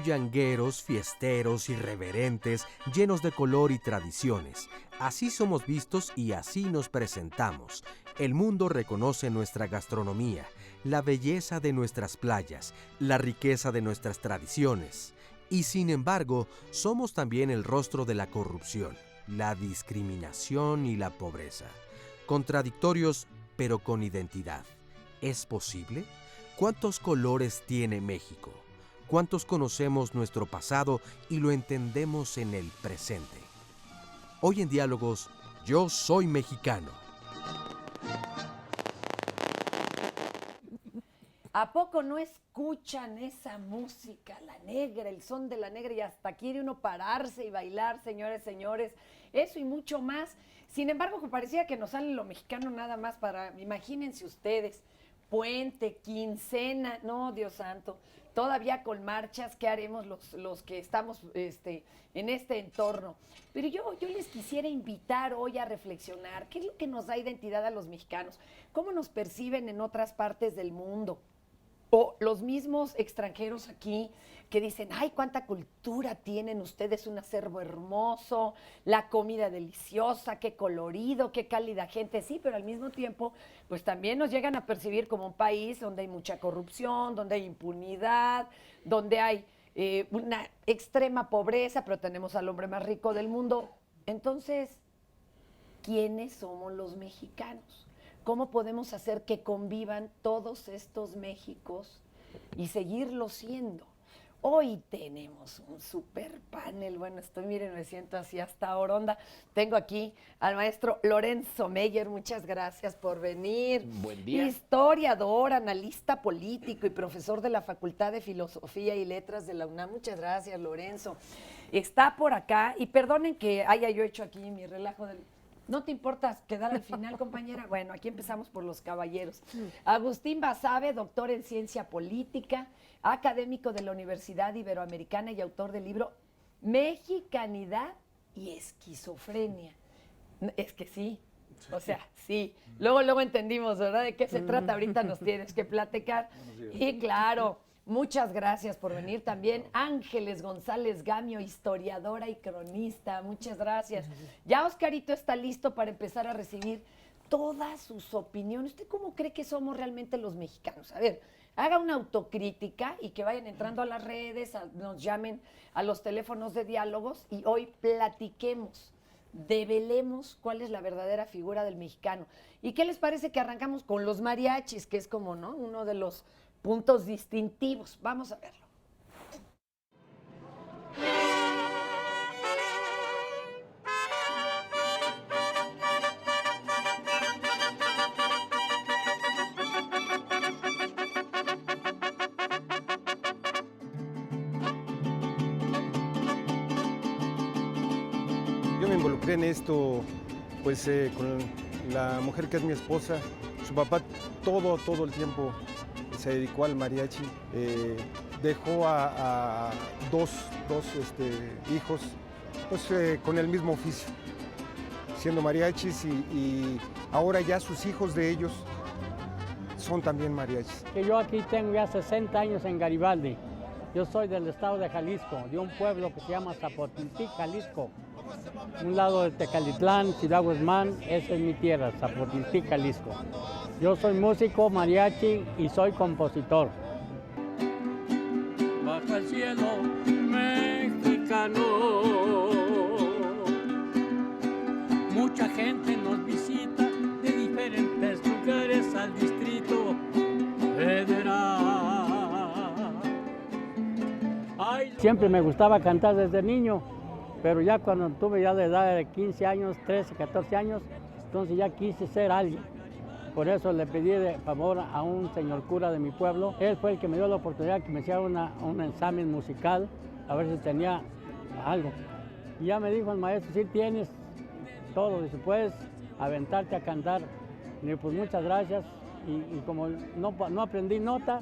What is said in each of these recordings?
bullangueros, fiesteros, irreverentes, llenos de color y tradiciones. Así somos vistos y así nos presentamos. El mundo reconoce nuestra gastronomía, la belleza de nuestras playas, la riqueza de nuestras tradiciones. Y sin embargo, somos también el rostro de la corrupción, la discriminación y la pobreza. Contradictorios, pero con identidad. ¿Es posible? ¿Cuántos colores tiene México? ¿Cuántos conocemos nuestro pasado y lo entendemos en el presente? Hoy en Diálogos, yo soy mexicano. ¿A poco no escuchan esa música, la negra, el son de la negra, y hasta quiere uno pararse y bailar, señores, señores? Eso y mucho más. Sin embargo, que parecía que nos sale lo mexicano nada más para, imagínense ustedes, puente, quincena, no, Dios santo, todavía con marchas, ¿qué haremos los que estamos en este entorno? Pero yo les quisiera invitar hoy a reflexionar, ¿qué es lo que nos da identidad a los mexicanos? ¿Cómo nos perciben en otras partes del mundo? O los mismos extranjeros aquí que dicen, ay, cuánta cultura tienen ustedes, un acervo hermoso, la comida deliciosa, qué colorido, qué cálida gente. Sí, pero al mismo tiempo, pues también nos llegan a percibir como un país donde hay mucha corrupción, donde hay impunidad, donde hay una extrema pobreza, pero tenemos al hombre más rico del mundo. Entonces, ¿quiénes somos los mexicanos? ¿Cómo podemos hacer que convivan todos estos Méxicos y seguirlo siendo? Hoy tenemos un super panel. Bueno, miren, me siento así hasta oronda. Tengo aquí al maestro Lorenzo Meyer. Muchas gracias por venir. Buen día. Historiador, analista político y profesor de la Facultad de Filosofía y Letras de la UNAM. Muchas gracias, Lorenzo. Está por acá, y perdonen que haya yo hecho aquí mi relajo del... ¿No te importa quedar al final, compañera? Bueno, aquí empezamos por los caballeros. Agustín Basabe, doctor en ciencia política, académico de la Universidad Iberoamericana y autor del libro Mexicanidad y Esquizofrenia. Es que sí, o sea, sí. Luego entendimos, ¿verdad? ¿De qué se trata? Ahorita nos tienes que platicar. Y claro, muchas gracias por venir también. Ángeles González Gamio, historiadora y cronista. Muchas gracias. Ya Oscarito está listo para empezar a recibir todas sus opiniones. ¿Usted cómo cree que somos realmente los mexicanos? A ver, haga una autocrítica y que vayan entrando a las redes, nos llamen a los teléfonos de diálogos y hoy platiquemos, develemos cuál es la verdadera figura del mexicano. ¿Y qué les parece que arrancamos con los mariachis, que es como, ¿no?, uno de los puntos distintivos? Vamos a verlo. Yo me involucré en esto pues con la mujer que es mi esposa. Su papá todo el tiempo se dedicó al mariachi, dejó a dos hijos pues, con el mismo oficio, siendo mariachis, y ahora ya sus hijos de ellos son también mariachis. Yo aquí tengo ya 60 años en Garibaldi. Yo soy del estado de Jalisco, de un pueblo que se llama Zapotiltic, Jalisco. Un lado de Tecalitlán, Ciudad Guzmán, esa es mi tierra, Zapotiltic, Jalisco. Yo soy músico, mariachi y soy compositor. Bajo el cielo mexicano, mucha gente nos visita de diferentes lugares al Distrito Federal. Siempre me gustaba cantar desde niño, pero ya cuando tuve ya de edad de 15 años, 13, 14 años, entonces ya quise ser alguien. Por eso le pedí de favor a un señor cura de mi pueblo. Él fue el que me dio la oportunidad que me hiciera un examen musical, a ver si tenía algo. Y ya me dijo el maestro, sí tienes todo, dice, puedes aventarte a cantar. Le digo, pues muchas gracias. Y como no aprendí nota,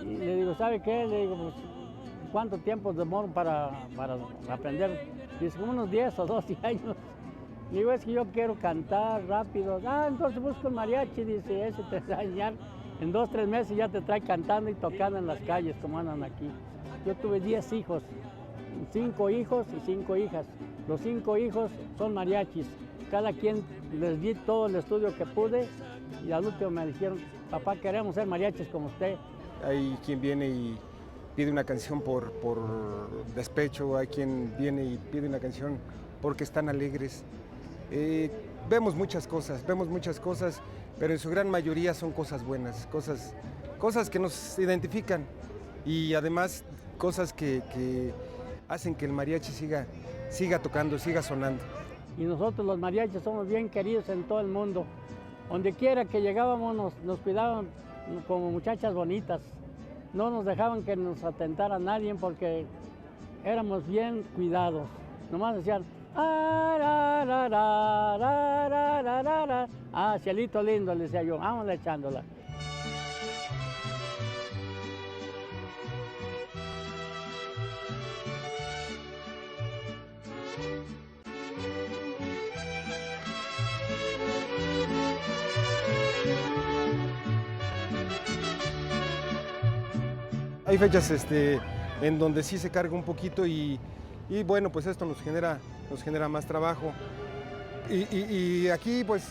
y le digo, ¿sabe qué? Le digo, pues, ¿cuánto tiempo demoro para aprender? Dice, como unos 10 o 12 años. Digo, es que yo quiero cantar rápido. Ah, entonces busco un mariachi, dice, ese te va a enseñar. En 2 o 3 meses ya te trae cantando y tocando en las calles, como andan aquí. yo tuve 10 hijos, 5 hijos y 5 hijas. Los 5 hijos son mariachis. Cada quien les di todo el estudio que pude y al último me dijeron, papá, queremos ser mariachis como usted. Hay quien viene y pide una canción por despecho, hay quien viene y pide una canción porque están alegres. Vemos muchas cosas, pero en su gran mayoría son cosas buenas, cosas que nos identifican y además cosas que hacen que el mariachi siga tocando, siga sonando. Y nosotros los mariachis somos bien queridos en todo el mundo. Donde quiera que llegábamos nos cuidaban como muchachas bonitas. No nos dejaban que nos atentara nadie porque éramos bien cuidados. Nomás decían, cielito lindo, le decía yo, vamos echándola. Hay fechas en donde sí se carga un poquito y bueno, pues esto nos genera más trabajo. Y aquí pues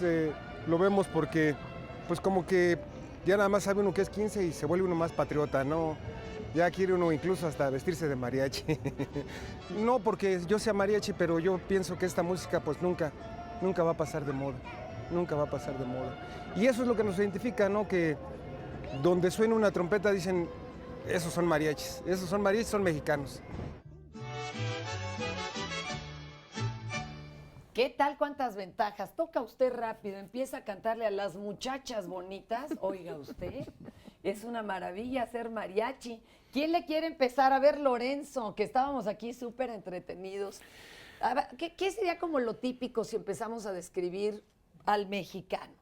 lo vemos porque pues como que ya nada más sabe uno que es 15 y se vuelve uno más patriota, ¿no? Ya quiere uno incluso hasta vestirse de mariachi. No porque yo sea mariachi, pero yo pienso que esta música pues nunca va a pasar de moda, nunca va a pasar de moda. Y eso es lo que nos identifica, ¿no? Que donde suena una trompeta dicen, esos son mariachis, son mexicanos. ¿Qué tal? ¿Cuántas ventajas? Toca usted rápido, empieza a cantarle a las muchachas bonitas. Oiga usted, es una maravilla ser mariachi. ¿Quién le quiere empezar? A ver, Lorenzo, que estábamos aquí súper entretenidos. A ver, ¿qué sería como lo típico si empezamos a describir al mexicano?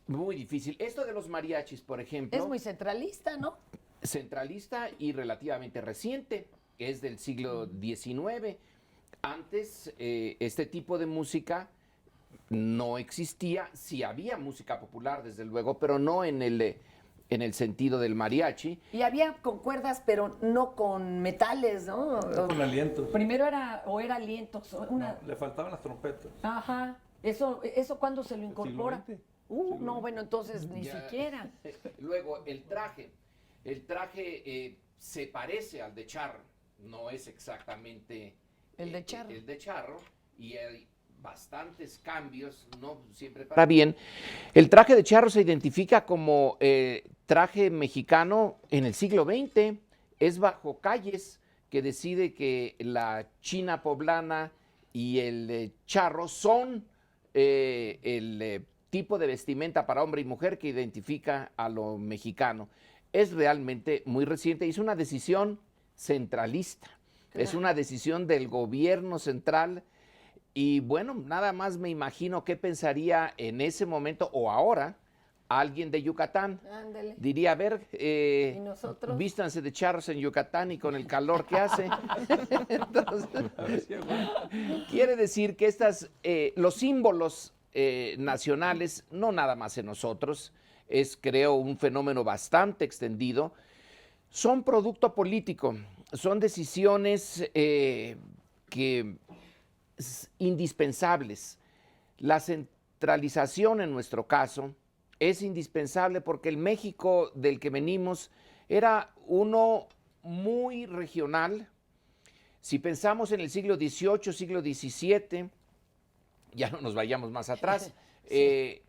Muy difícil. Esto de los mariachis, por ejemplo. Es muy centralista, ¿no? Centralista y relativamente reciente, es del siglo XIX. Antes este tipo de música no existía, sí había música popular desde luego, pero no en el sentido del mariachi. Y había con cuerdas, pero no con metales, ¿no? Con alientos. Primero era alientos. No, le faltaban las trompetas. Ajá. ¿Eso cuándo se lo incorpora? No, bueno, entonces ni Ya. siquiera. Luego, el traje. El traje se parece al de charro, no es exactamente El de charro. el de charro, y hay bastantes cambios, no siempre para bien. El traje de charro se identifica como traje mexicano en el siglo XX, es Bajo Calles que decide que la china poblana y el charro son el tipo de vestimenta para hombre y mujer que identifica a lo mexicano. Es realmente muy reciente y es una decisión centralista, es una decisión del gobierno central y bueno, nada más me imagino qué pensaría en ese momento o ahora alguien de Yucatán. Ándale. Diría, a ver, ¿Y nosotros? vístanse de charros en Yucatán y con el calor que hace. Entonces, quiere decir que los símbolos nacionales, no nada más en nosotros, es creo un fenómeno bastante extendido, son producto político, son decisiones indispensables. La centralización en nuestro caso es indispensable porque el México del que venimos era uno muy regional. Si pensamos en el siglo XVIII, siglo XVII, ya no nos vayamos más atrás, sí.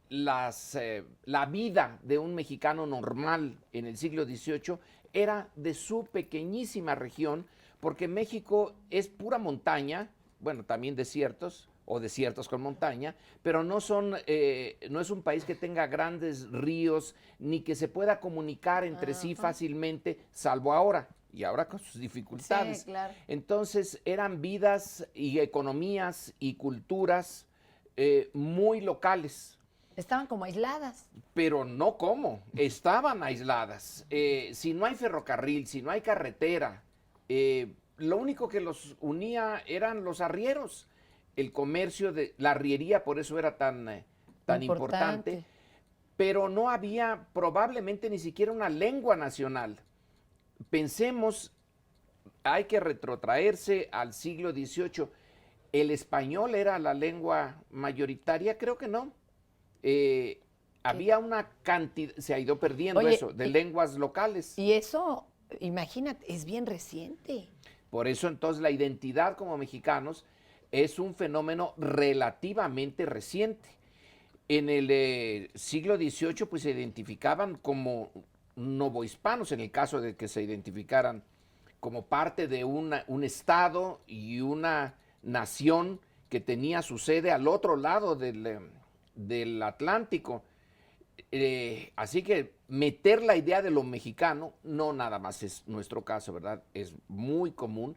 La vida de un mexicano normal en el siglo XVIII era de su pequeñísima región, porque México es pura montaña, bueno, también desiertos, o desiertos con montaña, pero no es un país que tenga grandes ríos, ni que se pueda comunicar entre sí fácilmente, salvo ahora, y ahora con sus dificultades. Sí, claro. Entonces eran vidas y economías y culturas muy locales. Estaban como aisladas. Pero no como, estaban aisladas. Si no hay ferrocarril, si no hay carretera, lo único que los unía eran los arrieros. El comercio, la arriería, por eso era tan importante. Pero no había probablemente ni siquiera una lengua nacional. pensemos, hay que retrotraerse al siglo XVIII. ¿El español era la lengua mayoritaria? Creo que no. Había una cantidad, se ha ido perdiendo eso, de lenguas locales. Y eso, imagínate, es bien reciente. Por eso entonces la identidad como mexicanos es un fenómeno relativamente reciente. En el siglo XVIII pues se identificaban como novohispanos, en el caso de que se identificaran como parte de un estado y una nación que tenía su sede al otro lado del Atlántico. Así que meter la idea de lo mexicano, no nada más es nuestro caso, ¿verdad? Es muy común.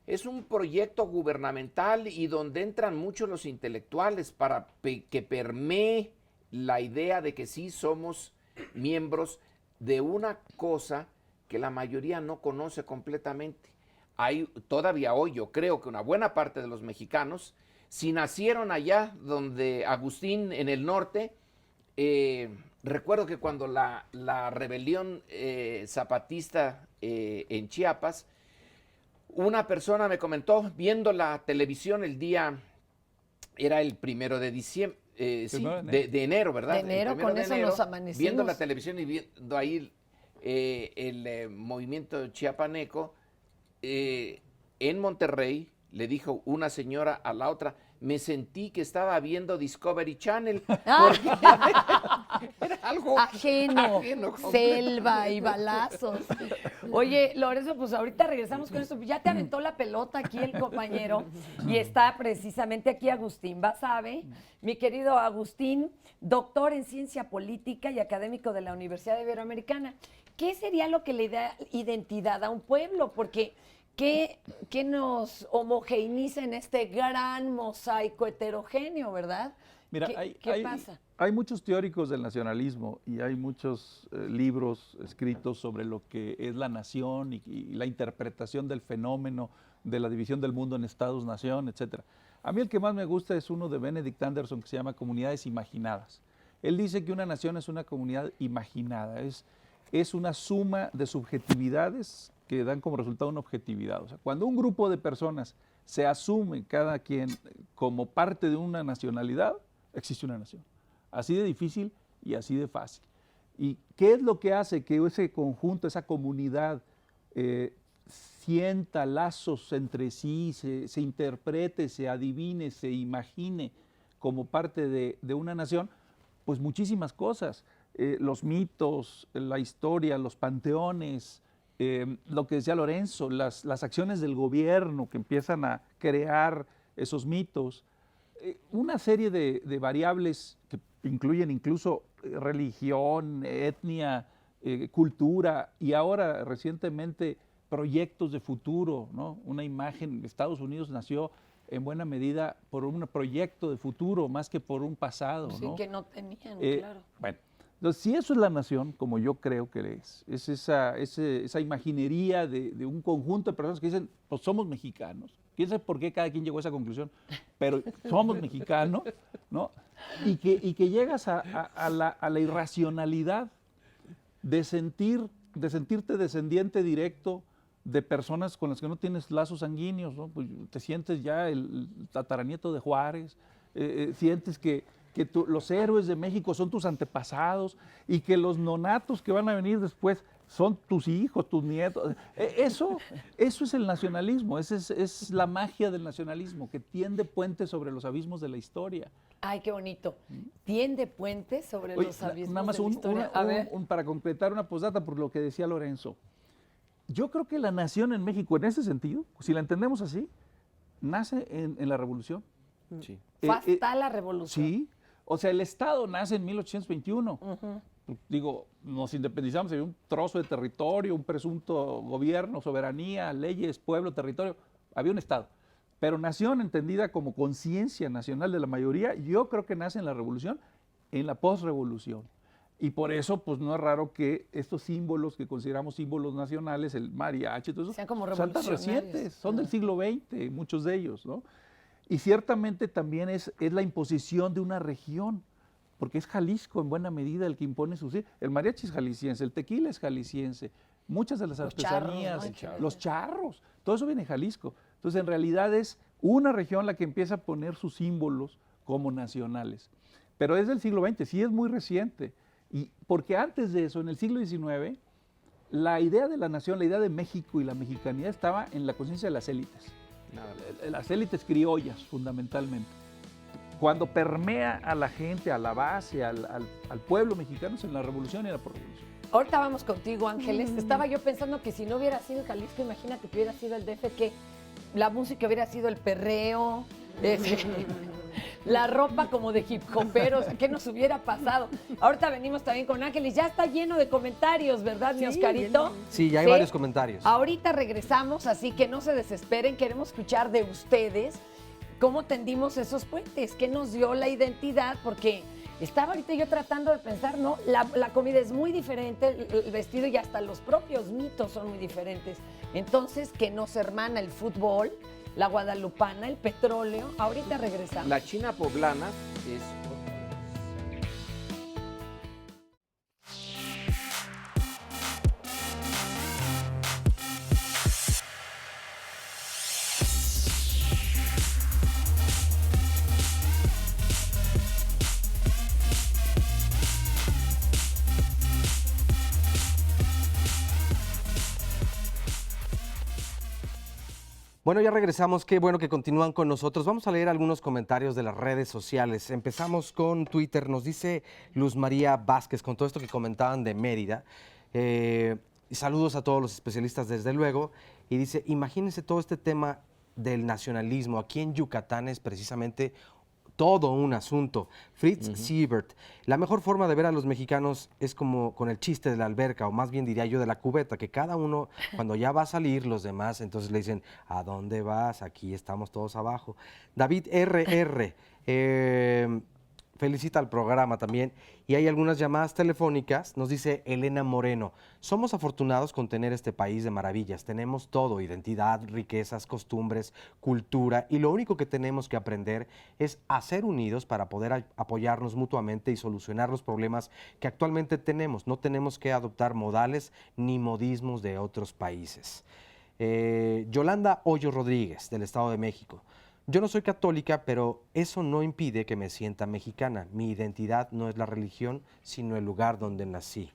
Es un proyecto gubernamental y donde entran muchos los intelectuales para que permee la idea de que sí somos miembros de una cosa que la mayoría no conoce completamente. Hay todavía hoy, yo creo que una buena parte de los mexicanos, si nacieron allá donde Agustín en el norte, recuerdo que cuando la rebelión zapatista en Chiapas, una persona me comentó, viendo la televisión el día, era el 1 de diciembre, de enero, ¿verdad? De enero, con eso nos amanecimos. Viendo la televisión y viendo ahí el movimiento chiapaneco, en Monterrey, le dijo una señora a la otra, me sentí que estaba viendo Discovery Channel. Porque era algo ajeno selva y balazos. Oye, Lorenzo, pues ahorita regresamos con esto. Ya te aventó la pelota aquí el compañero y está precisamente aquí Agustín Basabe. Mi querido Agustín, doctor en ciencia política y académico de la Universidad Iberoamericana. ¿Qué sería lo que le da identidad a un pueblo? Porque ¿qué nos homogeneiza en este gran mosaico heterogéneo, verdad? Mira, ¿Qué pasa? Hay muchos teóricos del nacionalismo y hay muchos libros escritos sobre lo que es la nación y la interpretación del fenómeno de la división del mundo en estados-nación, etc. A mí el que más me gusta es uno de Benedict Anderson que se llama Comunidades Imaginadas. Él dice que una nación es una comunidad imaginada, es una suma de subjetividades que dan como resultado una objetividad. O sea, cuando un grupo de personas se asume cada quien como parte de una nacionalidad, existe una nación. Así de difícil y así de fácil. ¿Y qué es lo que hace que ese conjunto, esa comunidad, sienta lazos entre sí, se interprete, se adivine, se imagine como parte de una nación? Pues muchísimas cosas. Los mitos, la historia, los panteones, lo que decía Lorenzo, las acciones del gobierno que empiezan a crear esos mitos, una serie de variables que incluyen incluso religión, etnia, cultura y ahora recientemente proyectos de futuro, ¿no? Una imagen, Estados Unidos nació en buena medida por un proyecto de futuro más que por un pasado, sí, ¿no? Que no tenían, claro. Bueno, entonces, si eso es la nación, como yo creo que es esa imaginería de un conjunto de personas que dicen, pues somos mexicanos. Quién sabe por qué cada quien llegó a esa conclusión, pero somos mexicanos, ¿no? Y que llegas a la irracionalidad de sentirte descendiente directo de personas con las que no tienes lazos sanguíneos, ¿no? Pues te sientes ya el tataranieto de Juárez, sientes que los héroes de México son tus antepasados y que los nonatos que van a venir después son tus hijos, tus nietos. Eso es el nacionalismo, esa es la magia del nacionalismo, que tiende puentes sobre los abismos de la historia. Ay, qué bonito. Tiende puentes sobre los abismos nada más de la historia. para completar una postdata por lo que decía Lorenzo. Yo creo que la nación en México, en ese sentido, si la entendemos así, nace en la Revolución. Sí. Fue hasta la Revolución. Sí. O sea, el Estado nace en 1821. Digo, nos independizamos, había un trozo de territorio, un presunto gobierno, soberanía, leyes, pueblo, territorio. Había un Estado. Pero nación entendida como conciencia nacional de la mayoría, yo creo que nace en la Revolución, en la posrevolución. Y por eso, pues no es raro que estos símbolos que consideramos símbolos nacionales, el mariachi, todo eso, sean como son tan recientes, son del siglo XX, muchos de ellos, ¿no? Y ciertamente también es la imposición de una región, porque es Jalisco en buena medida el que impone sus... El mariachi es jalisciense, el tequila es jalisciense, muchas de las Los charros, artesanías, ¿no? los charros, todo eso viene de Jalisco. Entonces, en realidad es una región la que empieza a poner sus símbolos como nacionales. Pero es del siglo XX, sí es muy reciente. Y porque antes de eso, en el siglo XIX, la idea de la nación, la idea de México y la mexicanidad estaba en la conciencia de las élites. Las élites criollas, fundamentalmente. Cuando permea a la gente, a la base, al pueblo mexicano, es en la revolución y en la posrevolución. Ahorita vamos contigo, Ángeles. Estaba yo pensando que si no hubiera sido Jalisco, imagínate que hubiera sido el DF, que la música hubiera sido el perreo, la ropa como de hip hoperos, ¿qué nos hubiera pasado? Ahorita venimos también con Ángeles, ya está lleno de comentarios, ¿verdad, mi Oscarito? Sí, ya hay varios comentarios. Ahorita regresamos, así que no se desesperen, queremos escuchar de ustedes cómo tendimos esos puentes, qué nos dio la identidad, porque estaba ahorita yo tratando de pensar, ¿no? La comida es muy diferente, el vestido y hasta los propios mitos son muy diferentes. Entonces, ¿qué nos hermana el fútbol, la guadalupana, el petróleo? Ahorita regresamos. La China poblana es... Bueno, ya regresamos, qué bueno que continúan con nosotros. Vamos a leer algunos comentarios de las redes sociales. Empezamos con Twitter, nos dice Luz María Vázquez, con todo esto que comentaban de Mérida. Saludos a todos los especialistas desde luego. Y dice, imagínense todo este tema del nacionalismo. Aquí en Yucatán es precisamente todo un asunto. Fritz Siebert, la mejor forma de ver a los mexicanos es como con el chiste de la alberca, o más bien diría yo de la cubeta, que cada uno, cuando ya va a salir, los demás, entonces le dicen, ¿a dónde vas? Aquí estamos todos abajo. David R.R., felicita al programa también. Y hay algunas llamadas telefónicas, nos dice Elena Moreno. Somos afortunados con tener este país de maravillas. Tenemos todo, identidad, riquezas, costumbres, cultura. Y lo único que tenemos que aprender es a ser unidos para poder apoyarnos mutuamente y solucionar los problemas que actualmente tenemos. No tenemos que adoptar modales ni modismos de otros países. Yolanda Hoyo Rodríguez, del Estado de México. Yo no soy católica, pero eso no impide que me sienta mexicana. Mi identidad no es la religión, sino el lugar donde nací.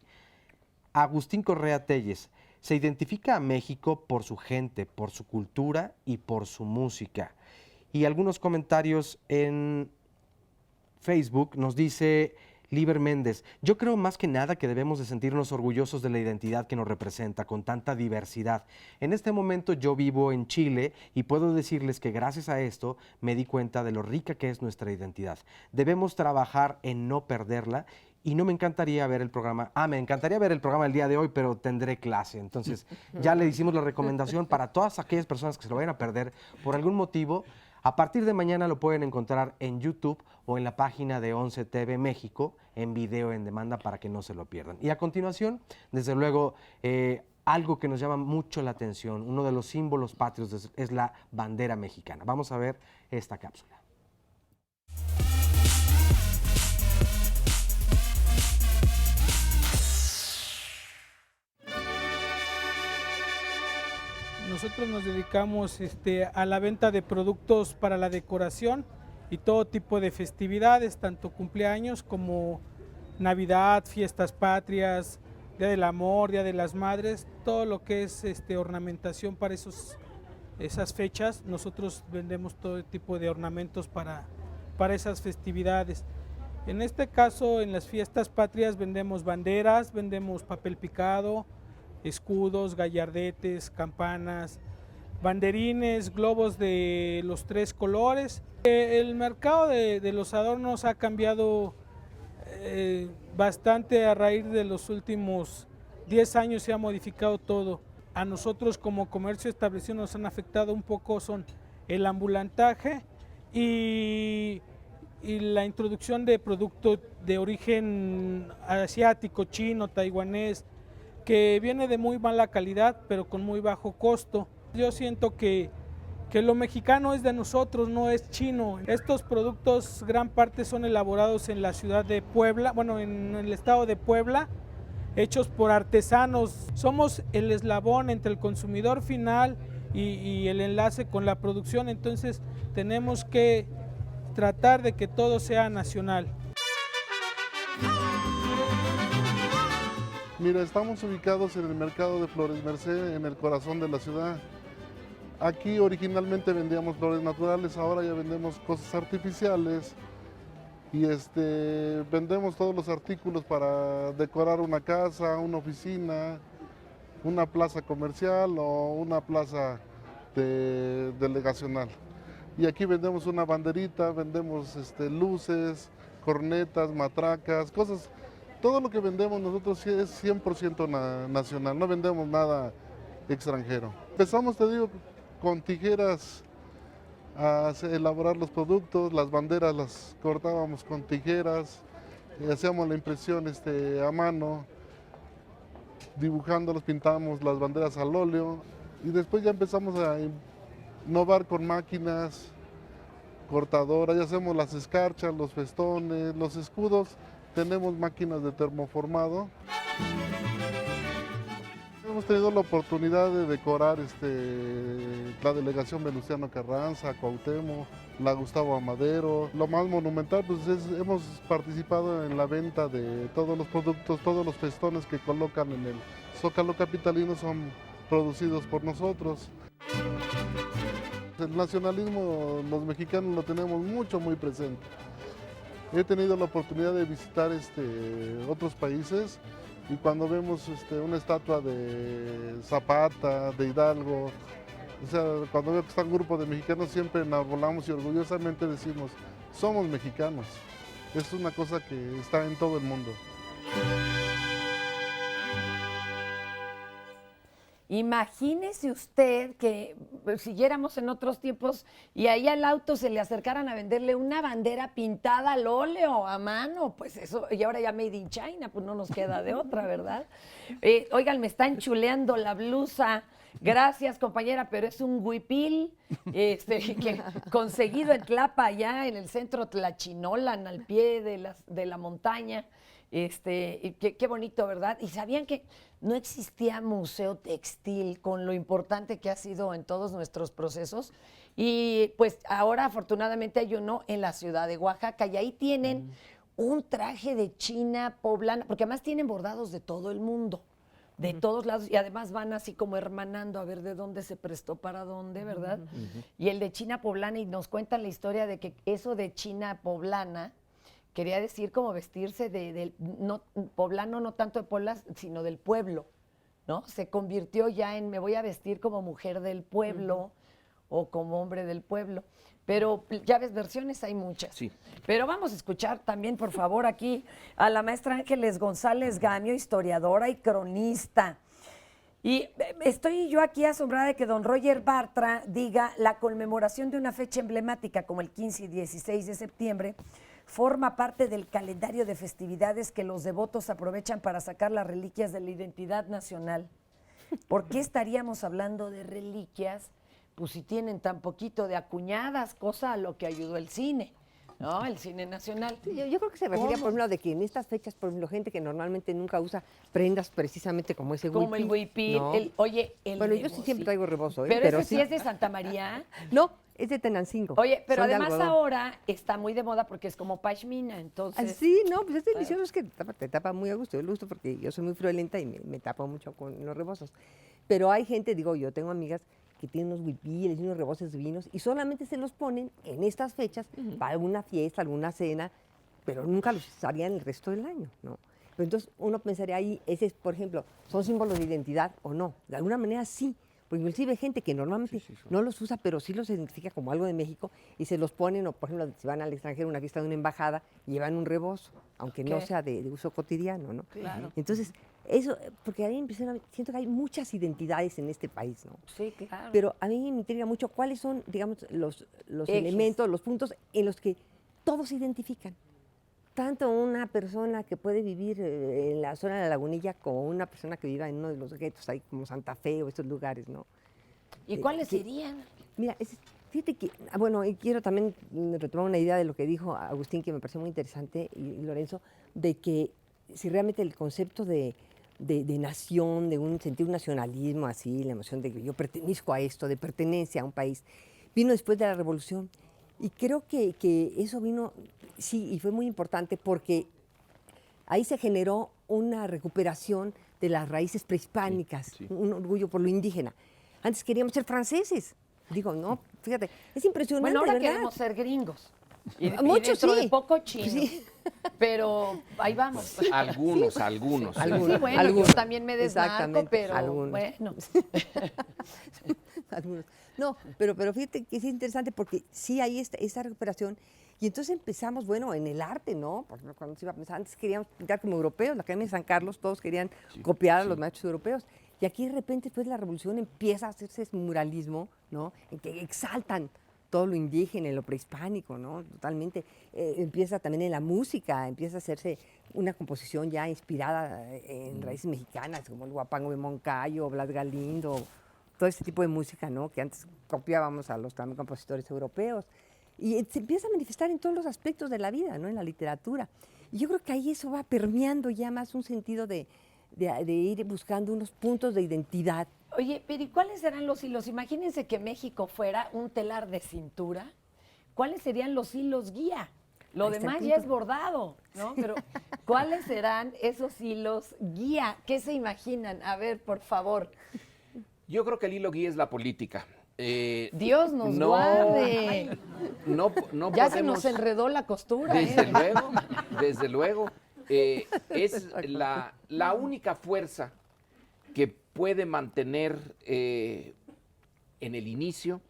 Agustín Correa Telles, se identifica a México por su gente, por su cultura y por su música. Y algunos comentarios en Facebook nos dice Liber Méndez, yo creo más que nada que debemos de sentirnos orgullosos de la identidad que nos representa con tanta diversidad. En este momento yo vivo en Chile y puedo decirles que gracias a esto me di cuenta de lo rica que es nuestra identidad. Debemos trabajar en no perderla y no me encantaría ver el programa. Me encantaría ver el programa el día de hoy, pero tendré clase. Entonces ya le hicimos la recomendación para todas aquellas personas que se lo vayan a perder por algún motivo. A partir de mañana lo pueden encontrar en YouTube o en la página de 11 TV México en video en demanda para que no se lo pierdan. Y a continuación, desde luego, algo que nos llama mucho la atención, uno de los símbolos patrios es la bandera mexicana. Vamos a ver esta cápsula. Nosotros nos dedicamos a la venta de productos para la decoración y todo tipo de festividades, tanto cumpleaños como Navidad, fiestas patrias, Día del Amor, Día de las Madres, todo lo que es ornamentación para esas fechas. Nosotros vendemos todo tipo de ornamentos para esas festividades. En este caso, en las fiestas patrias vendemos banderas, vendemos papel picado, escudos, gallardetes, campanas, banderines, globos de los 3 colores. El mercado de los adornos ha cambiado bastante a raíz de los últimos 10 años, se ha modificado todo. A nosotros como comercio establecido nos han afectado un poco son el ambulantaje y la introducción de productos de origen asiático, chino, taiwanés, que viene de muy mala calidad, pero con muy bajo costo. Yo siento que lo mexicano es de nosotros, no es chino. Estos productos, gran parte son elaborados en la ciudad de Puebla, bueno, en el estado de Puebla, hechos por artesanos. Somos el eslabón entre el consumidor final y el enlace con la producción, entonces tenemos que tratar de que todo sea nacional. Mira, estamos ubicados en el mercado de Flores Merced, en el corazón de la ciudad. Aquí originalmente vendíamos flores naturales, ahora ya vendemos cosas artificiales y vendemos todos los artículos para decorar una casa, una oficina, una plaza comercial o una plaza delegacional. Y aquí vendemos una banderita, vendemos luces, cornetas, matracas, cosas. Todo lo que vendemos nosotros es 100% nacional, no vendemos nada extranjero. Empezamos, te digo, con tijeras a elaborar los productos, las banderas las cortábamos con tijeras, hacíamos la impresión a mano, dibujándolos, pintábamos las banderas al óleo y después ya empezamos a innovar con máquinas cortadoras, ya hacemos las escarchas, los festones, los escudos, tenemos máquinas de termoformado. Hemos tenido la oportunidad de decorar la delegación Venustiano Carranza, Cuauhtémoc, la Gustavo Amadero. Lo más monumental, pues hemos participado en la venta de todos los productos, todos los festones que colocan en el Zócalo capitalino son producidos por nosotros. El nacionalismo, los mexicanos lo tenemos muy presente. He tenido la oportunidad de visitar otros países y cuando vemos una estatua de Zapata, de Hidalgo, o sea, cuando veo que está un grupo de mexicanos siempre enarbolamos y orgullosamente decimos, somos mexicanos. Es una cosa que está en todo el mundo. Imagínese usted que siguiéramos en otros tiempos y ahí al auto se le acercaran a venderle una bandera pintada al óleo, a mano, pues eso, y ahora ya made in China, pues no nos queda de otra, ¿verdad? Oigan, me están chuleando la blusa. Gracias, compañera, pero es un huipil que conseguido en Tlapa, allá en el centro Tlachinolan, al pie de la montaña. Y qué bonito, ¿verdad? Y sabían que no existía museo textil con lo importante que ha sido en todos nuestros procesos. Y pues ahora afortunadamente hay uno en la ciudad de Oaxaca y ahí tienen un traje de China poblana, porque además tienen bordados de todo el mundo, de todos lados, y además van así como hermanando a ver de dónde se prestó para dónde, ¿verdad? Y el de China poblana, y nos cuentan la historia de que eso de China poblana quería decir como vestirse no, poblano, no tanto de Puebla, sino del pueblo, ¿no? Se convirtió ya en me voy a vestir como mujer del pueblo o como hombre del pueblo. Pero ya ves, versiones hay muchas. Sí. Pero vamos a escuchar también, por favor, aquí a la maestra Ángeles González Gamio, historiadora y cronista. Y estoy yo aquí asombrada de que don Roger Bartra diga la conmemoración de una fecha emblemática como el 15 y 16 de septiembre forma parte del calendario de festividades que los devotos aprovechan para sacar las reliquias de la identidad nacional. ¿Por qué estaríamos hablando de reliquias? Pues si tienen tan poquito de acuñadas, cosa a lo que ayudó el cine, ¿no? El cine nacional. Sí, yo creo que se refería, por ejemplo, de que en estas fechas, por ejemplo, gente que normalmente nunca usa prendas precisamente como ese huipil. Como el huipil, ¿no? Bueno, yo sí siempre traigo rebozo, Pero ese sí es de Santa María. No, es de Tenancingo. Oye, pero Son de además algodón. ahora está muy de moda porque es como pashmina, entonces. Sí, no, pues es delicioso, es que te tapa muy a gusto. Yo lo uso porque yo soy muy friolenta y me tapo mucho con los rebozos. Pero hay gente, digo, yo tengo amigas que tienen unos huipiles y unos rebozos divinos y solamente se los ponen en estas fechas para alguna fiesta, alguna cena, pero nunca los usarían el resto del año, ¿no? Pero entonces uno pensaría ahí, ese es, por ejemplo, ¿son símbolos de identidad o no? De alguna manera sí. Porque inclusive hay gente que normalmente no los usa, pero sí los identifica como algo de México y se los ponen, o por ejemplo, si van al extranjero a una fiesta de una embajada, llevan un rebozo, aunque no sea de uso cotidiano, ¿no? Claro. Entonces, eso, porque a mí siento que hay muchas identidades en este país, ¿no? Sí, claro. Pero a mí me intriga mucho cuáles son, digamos, los elementos, los puntos en los que todos se identifican. Tanto una persona que puede vivir en la zona de la Lagunilla como una persona que viva en uno de los guetos, ahí como Santa Fe o estos lugares, ¿no? ¿Y cuáles serían? Mira, fíjate que, bueno, y quiero también retomar una idea de lo que dijo Agustín, que me pareció muy interesante, y Lorenzo, de que si realmente el concepto de de nación, de un sentido de nacionalismo así, la emoción de que yo pertenezco a esto, de pertenencia a un país, vino después de la Revolución. Y creo que eso vino, sí, y fue muy importante porque ahí se generó una recuperación de las raíces prehispánicas, un orgullo por lo indígena. Antes queríamos ser franceses. Digo, no, fíjate, es impresionante, Bueno, ahora ¿verdad? queremos ser gringos. Y Muchos dentro sí. de poco chinos. Sí. Pero ahí vamos. Algunos. Sí, bueno, algunos. yo también me desmarco, Exactamente, pero algunos. bueno. Algunos. No, pero fíjate que es interesante porque sí hay esta recuperación. Y entonces empezamos, bueno, en el arte, ¿no? Por ejemplo, cuando se iba a pensar, antes queríamos pintar como europeos, la Academia de San Carlos, todos querían copiar a los maestros europeos. Y aquí de repente, después de la Revolución, empieza a hacerse ese muralismo, ¿no? En que exaltan todo lo indígena, lo prehispánico, ¿no? Totalmente. Empieza también en la música, empieza a hacerse una composición ya inspirada en raíces mexicanas, como el Huapango de Moncayo, Blas Galindo, todo ese tipo de música, ¿no? Que antes copiábamos a los también compositores europeos. Y se empieza a manifestar en todos los aspectos de la vida, ¿no? En la literatura. Y yo creo que ahí eso va permeando ya más un sentido de ir buscando unos puntos de identidad. Oye, pero ¿y cuáles serán los hilos? Imagínense que México fuera un telar de cintura. ¿Cuáles serían los hilos guía? Lo Ahí está el demás ya punto. es bordado, ¿no? Pero ¿cuáles serán esos hilos guía? ¿Qué se imaginan? A ver, por favor. Yo creo que el hilo guía es la política. Dios nos guarde. No Ya podemos, se nos enredó la costura. Desde luego. Es la única fuerza que puede mantener en el inicio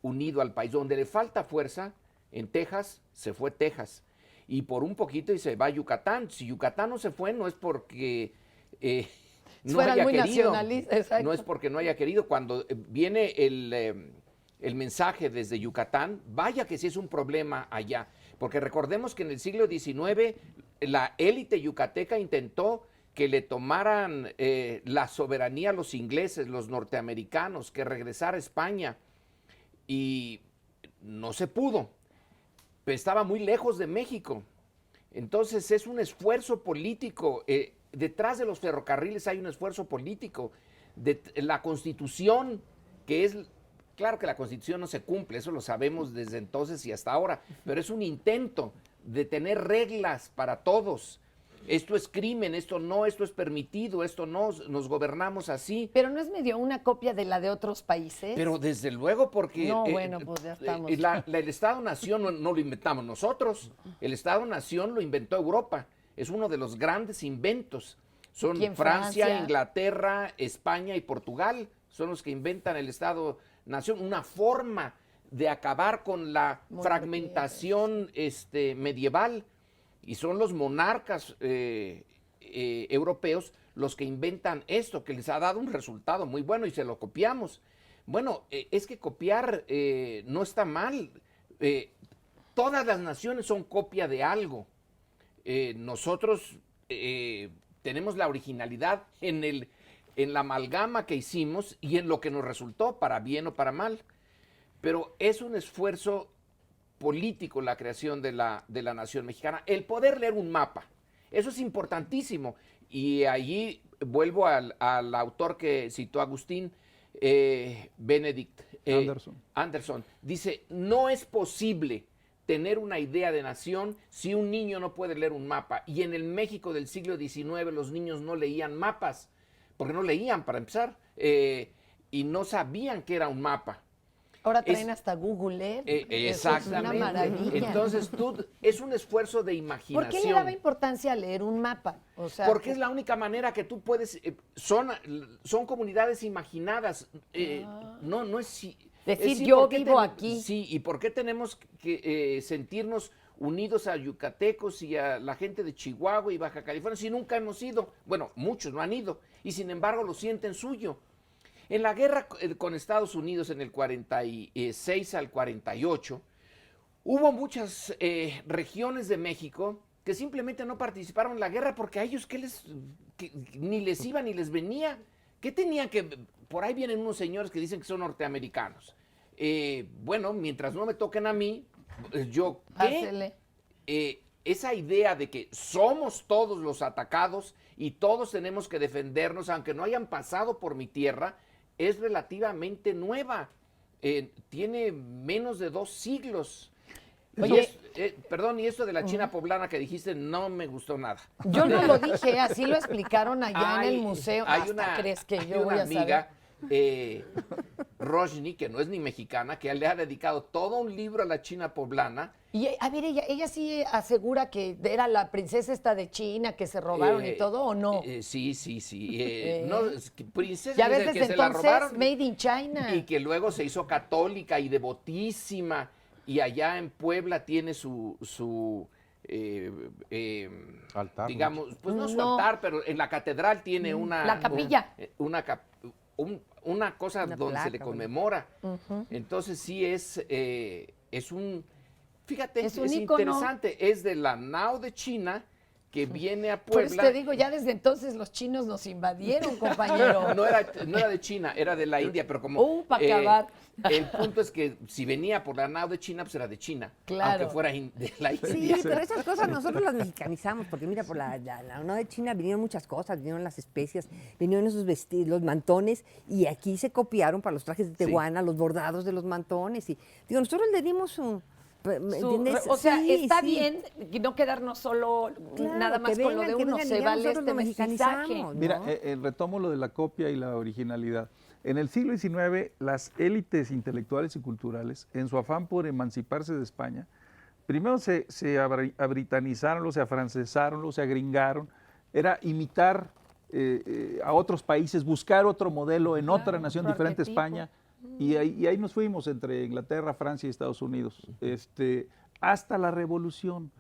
unido al país. Donde le falta fuerza, en Texas, se fue Texas. Y por un poquito y se va a Yucatán. Si Yucatán no se fue, no es porque no haya querido. No es porque no haya querido. Cuando viene el mensaje desde Yucatán, vaya que sí es un problema allá. Porque recordemos que en el siglo XIX la élite yucateca intentó que le tomaran la soberanía a los ingleses, los norteamericanos, que regresara a España. Y no se pudo. Pero estaba muy lejos de México. Entonces es un esfuerzo político. Detrás de los ferrocarriles hay un esfuerzo político. La Constitución, que es... Claro que la Constitución no se cumple, eso lo sabemos desde entonces y hasta ahora, pero es un intento de tener reglas para todos. Esto es crimen, esto no, esto es permitido, esto no, nos gobernamos así. Pero no es medio una copia de la de otros países. Pero desde luego porque... No, bueno, pues ya estamos. El Estado-Nación no lo inventamos nosotros, el Estado-Nación lo inventó Europa, es uno de los grandes inventos. Son Francia, Inglaterra, España y Portugal, son los que inventan el Estado-Nación, una forma de acabar con la fragmentación medieval. Y son los monarcas europeos los que inventan esto, que les ha dado un resultado muy bueno y se lo copiamos. Bueno, es que copiar no está mal. Todas las naciones son copia de algo. Nosotros tenemos la originalidad en la amalgama que hicimos y en lo que nos resultó, para bien o para mal. Pero es un esfuerzo político la creación de la nación mexicana. El poder leer un mapa, eso es importantísimo. Y allí vuelvo al autor que citó Agustín, Benedict Anderson. Dice, no es posible tener una idea de nación si un niño no puede leer un mapa. Y en el México del siglo XIX los niños no leían mapas, porque no leían para empezar, y no sabían qué era un mapa. Ahora traen hasta Google Earth. Exactamente. Es una maravilla. Entonces, es un esfuerzo de imaginación. ¿Por qué le daba importancia a leer un mapa? O sea, porque es la única manera que tú puedes... son comunidades imaginadas. No es... Decir, yo vivo aquí. Sí, ¿y por qué tenemos que sentirnos unidos a yucatecos y a la gente de Chihuahua y Baja California si nunca hemos ido? Bueno, muchos no han ido y sin embargo lo sienten suyo. En la guerra con Estados Unidos en el 46 al 48, hubo muchas regiones de México que simplemente no participaron en la guerra porque a ellos ni les iba ni les venía. ¿Qué tenían que...? Por ahí vienen unos señores que dicen que son norteamericanos. Bueno, mientras no me toquen a mí, yo... ¿qué? esa idea de que somos todos los atacados y todos tenemos que defendernos, aunque no hayan pasado por mi tierra, es relativamente nueva. Tiene menos de 2 siglos. Oye, Perdón, y esto de la China poblana que dijiste no me gustó nada. yo no lo dije, así lo explicaron allá en el museo. ¿Crees que yo voy a amiga, Roshni, que no es ni mexicana, que le ha dedicado todo un libro a la China poblana. Y a ver, ella sí asegura que era la princesa esta de China que se robaron y todo, ¿o no? Sí. No, princesa Ya ves, que desde se la entonces, robaron. made in China. Y que luego se hizo católica y devotísima. Y allá en Puebla tiene su altar, digamos, pues no su altar, pero en la catedral tiene una... La capilla. Una cosa Una donde se placa, le bueno. conmemora. Entonces sí es un... Fíjate, Es un es ícono. interesante. Es de la Nao de China que viene a Por eso Puebla. te digo, ya desde entonces los chinos nos invadieron, compañero. No era de China, era de la India, pero como... para acabar. El punto es que si venía por la Nao de China, pues era de China. Claro. Aunque fuera de la India. Sí, pero esas cosas nosotros las mexicanizamos, porque mira, por la no de China vinieron muchas cosas, vinieron las especias, vinieron esos vestidos, los mantones, y aquí se copiaron para los trajes de Tehuana, los bordados de los mantones. Y digo, nosotros le dimos un... ¿entiendes? O sea, Sí, está sí. bien no quedarnos solo Claro, nada más que con lo vengan, de que uno, vengan, y se ya vale nosotros este lo mestizaje. mexicanizamos, ¿no? Mira, retomo lo de la copia y la originalidad. En el siglo XIX, las élites intelectuales y culturales, en su afán por emanciparse de España, primero se abritanizaron, se afrancesaron, se agringaron. Era imitar a otros países, buscar otro modelo en otra nación otro diferente a arquetipo. España. Y ahí nos fuimos entre Inglaterra, Francia y Estados Unidos, hasta la Revolución,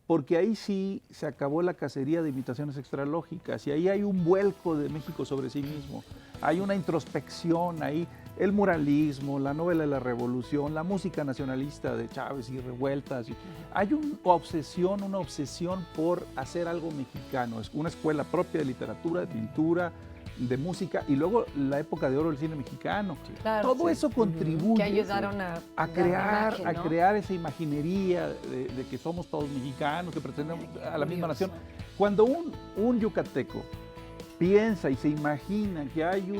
porque ahí sí se acabó la cacería de imitaciones extralógicas y ahí hay un vuelco de México sobre sí mismo, hay una introspección ahí, el muralismo, la novela de la Revolución, la música nacionalista de Chávez y revueltas, hay una obsesión por hacer algo mexicano, es una escuela propia de literatura, de pintura, de música, y luego la época de oro del cine mexicano. Claro, Todo eso contribuye que ayudaron a crear, dar imagen, ¿no? a crear esa imaginería de que somos todos mexicanos, que pretendemos a la misma nación. Cuando un yucateco piensa y se imagina que hay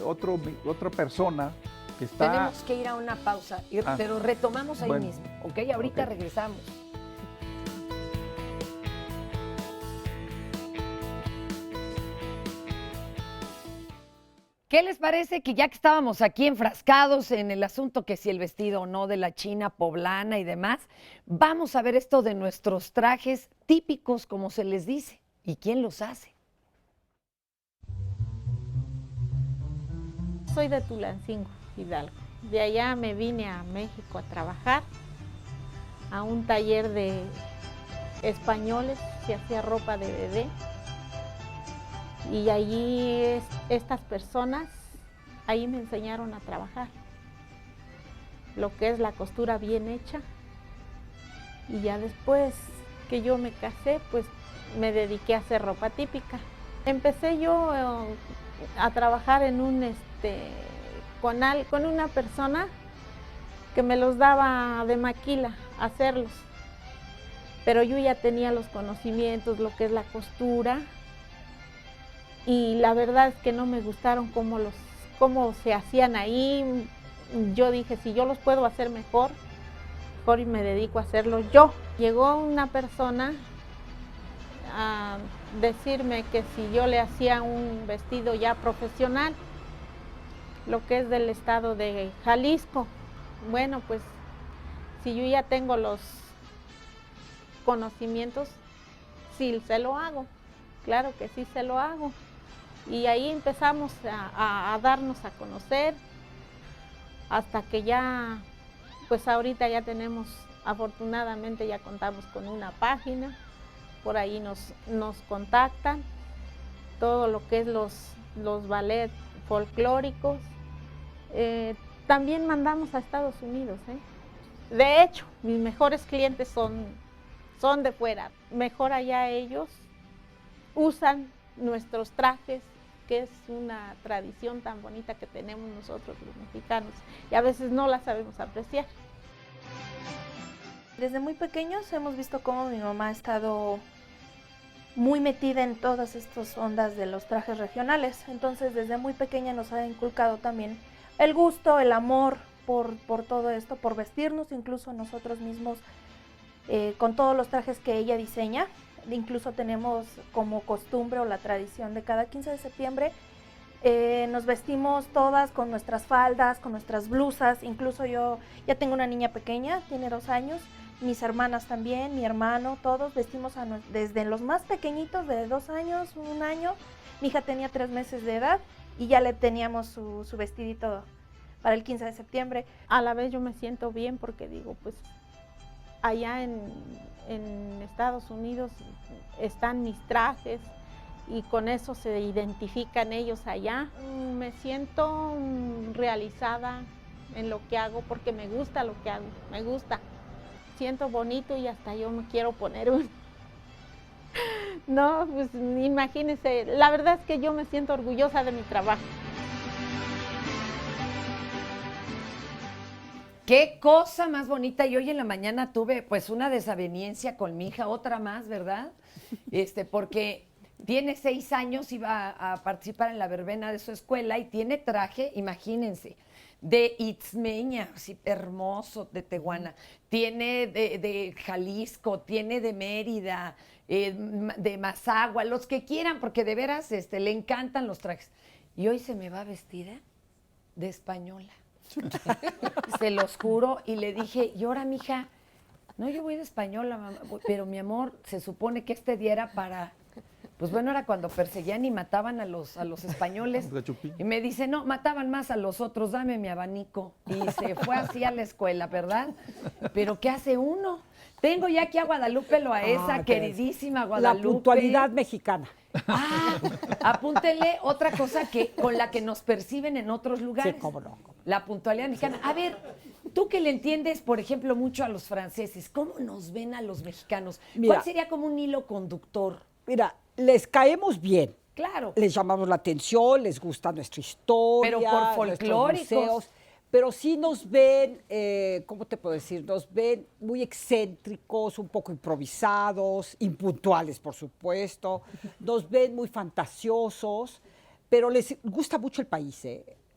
otra persona que está... Tenemos que ir a una pausa, pero retomamos ahí mismo, ¿ok? Ahorita regresamos. ¿Qué les parece que ya que estábamos aquí enfrascados en el asunto que si el vestido o no de la China poblana y demás, vamos a ver esto de nuestros trajes típicos, como se les dice, y quién los hace? Soy de Tulancingo, Hidalgo. De allá me vine a México a trabajar a un taller de españoles, se hacía ropa de bebé. Y allí estas personas, ahí me enseñaron a trabajar, lo que es la costura bien hecha. Y ya después que yo me casé, pues me dediqué a hacer ropa típica. Empecé yo a trabajar en con una persona que me los daba de maquila, hacerlos. Pero yo ya tenía los conocimientos, lo que es la costura. Y la verdad es que no me gustaron cómo se hacían ahí. Yo dije, si yo los puedo hacer mejor y me dedico a hacerlo yo. Llegó una persona a decirme que si yo le hacía un vestido ya profesional, lo que es del estado de Jalisco. Bueno, pues si yo ya tengo los conocimientos, sí se lo hago. Claro que sí se lo hago. Y ahí empezamos a darnos a conocer hasta que ya, pues ahorita ya tenemos, afortunadamente ya contamos con una página, por ahí nos contactan, todo lo que es los ballets folclóricos. También mandamos a Estados Unidos. De hecho, mis mejores clientes son de fuera. Mejor allá ellos usan nuestros trajes, que es una tradición tan bonita que tenemos nosotros los mexicanos y a veces no la sabemos apreciar. Desde muy pequeños hemos visto cómo mi mamá ha estado muy metida en todas estas ondas de los trajes regionales. Entonces, desde muy pequeña nos ha inculcado también el gusto, el amor por todo esto, por vestirnos incluso nosotros mismos con todos los trajes que ella diseña. Incluso tenemos como costumbre o la tradición de cada 15 de septiembre, nos vestimos todas con nuestras faldas, con nuestras blusas. Incluso yo ya tengo una niña pequeña, tiene 2 años, mis hermanas también, mi hermano, todos vestimos desde los más pequeñitos de 2 años, 1 año. Mi hija tenía 3 meses de edad y ya le teníamos su vestidito para el 15 de septiembre. A la vez yo me siento bien porque digo, pues allá en Estados Unidos están mis trajes y con eso se identifican ellos allá. Me siento realizada en lo que hago porque me gusta lo que hago, me gusta. Siento bonito y hasta yo me quiero poner un... No, pues imagínense, la verdad es que yo me siento orgullosa de mi trabajo. Qué cosa más bonita. Y hoy en la mañana tuve pues una desaveniencia con mi hija, otra más, ¿verdad? Porque tiene 6 años, iba a participar en la verbena de su escuela y tiene traje, imagínense, de Itzmeña, así hermoso, de Tehuana. Tiene de Jalisco, tiene de Mérida, de Mazagua, los que quieran, porque de veras le encantan los trajes. Y hoy se me va vestida de española. Se los juro, y le dije, y ahora, mija, no, yo voy de española, mamá, pero mi amor, se supone que este día era para, pues bueno, era cuando perseguían y mataban a los españoles. Y me dice, no, mataban más a los otros, dame mi abanico. Y se fue así a la escuela, ¿verdad? Pero ¿qué hace uno? Tengo ya aquí a Guadalupe Loaesa, queridísima Guadalupe. La puntualidad mexicana. Apúntele otra cosa con la que nos perciben en otros lugares. Sí, cómo no. La puntualidad mexicana. A ver, tú que le entiendes, por ejemplo, mucho a los franceses, ¿cómo nos ven a los mexicanos? Mira, ¿cuál sería como un hilo conductor? Mira, les caemos bien. Claro. Les llamamos la atención, les gusta nuestra historia, pero por folclóricos. Museos, pero sí nos ven, ¿cómo te puedo decir? Nos ven muy excéntricos, un poco improvisados, impuntuales, por supuesto. Nos ven muy fantasiosos, pero les gusta mucho el país,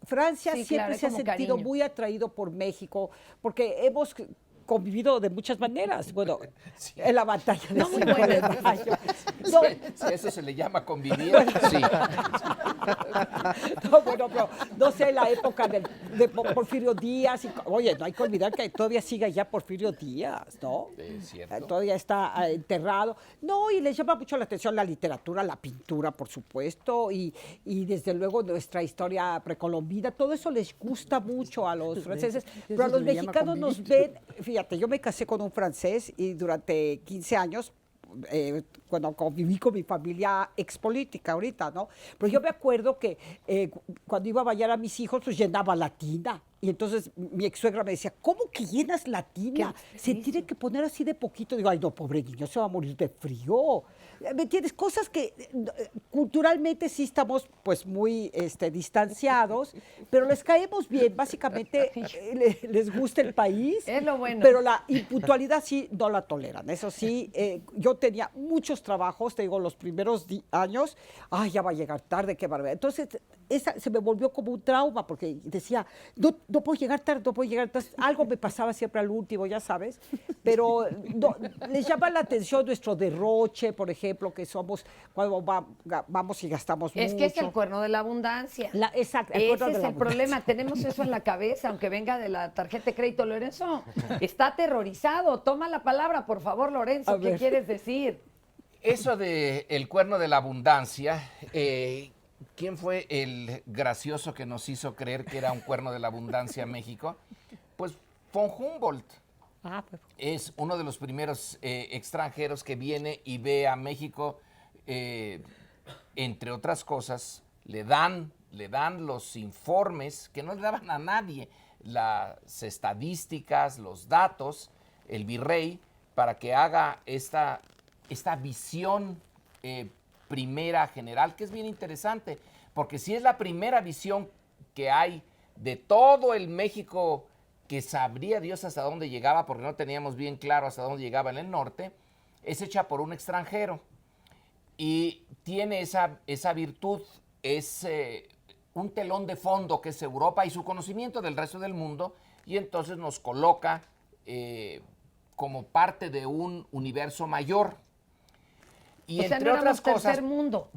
Francia sí, siempre claro, se ha sentido cariño. muy atraído por México, porque hemos convivido de muchas maneras. Bueno, sí. En la batalla de muy buenas. No. Si eso se le llama convivir, sí. No, bueno, pero no sé, la época de Porfirio Díaz. Oye, no hay que olvidar que todavía sigue allá Porfirio Díaz, ¿no? Es cierto. Todavía está enterrado. No, y les llama mucho la atención la literatura, la pintura, por supuesto, y desde luego nuestra historia precolombina. Todo eso les gusta mucho a los franceses, pero a los mexicanos nos ven. Fíjate, yo me casé con un francés y durante 15 años, cuando conviví con mi familia expolítica ahorita, ¿no? Pero yo me acuerdo que cuando iba a bañar a mis hijos, pues llenaba la tina. Y entonces mi ex suegra me decía, ¿cómo que llenas la tina? Se tiene que poner así de poquito. Digo, ay, no, pobre niño, se va a morir de frío. ¿Me entiendes? Cosas que culturalmente sí estamos pues muy distanciados, pero les caemos bien. Básicamente les gusta el país. Es lo bueno. Pero la impuntualidad sí no la toleran. Eso sí, yo tenía muchos trabajos, te digo, los primeros años, ay, ya va a llegar tarde, qué barbaridad. Entonces, esa se me volvió como un trauma, porque decía, no puedo llegar tarde, no puedo llegar tarde. Algo me pasaba siempre al último, ya sabes. Pero les llama la atención nuestro derroche, por ejemplo, que somos, cuando vamos y gastamos mucho. Es que es el cuerno de la abundancia. Exacto. Ese es el problema. Tenemos eso en la cabeza, aunque venga de la tarjeta de crédito. Lorenzo está aterrorizado. Toma la palabra, por favor, Lorenzo. ¿Qué quieres decir? Eso de el cuerno de la abundancia, ¿quién fue el gracioso que nos hizo creer que era un cuerno de la abundancia México? Pues von Humboldt. Es uno de los primeros extranjeros que viene y ve a México, entre otras cosas, le dan los informes que no le daban a nadie, las estadísticas, los datos, el virrey, para que haga esta visión primera general, que es bien interesante, porque si es la primera visión que hay de todo el México que sabría Dios hasta dónde llegaba, porque no teníamos bien claro hasta dónde llegaba en el norte, es hecha por un extranjero. Y tiene esa virtud, es un telón de fondo que es Europa y su conocimiento del resto del mundo, y entonces nos coloca como parte de un universo mayor. Y entre otras cosas,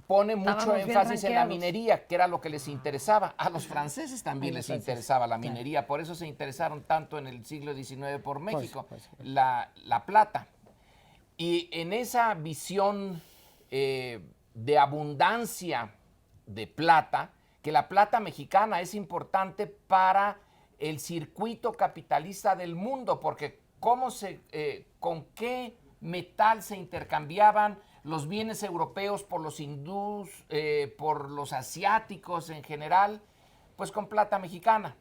pone mucho énfasis en la minería, que era lo que les interesaba. A los franceses también les interesaba la minería, por eso se interesaron tanto en el siglo XIX por México, la plata. Y en esa visión de abundancia de plata, que la plata mexicana es importante para el circuito capitalista del mundo, porque con qué metal se intercambiaban los bienes europeos por los hindús, por los asiáticos en general, pues con plata mexicana,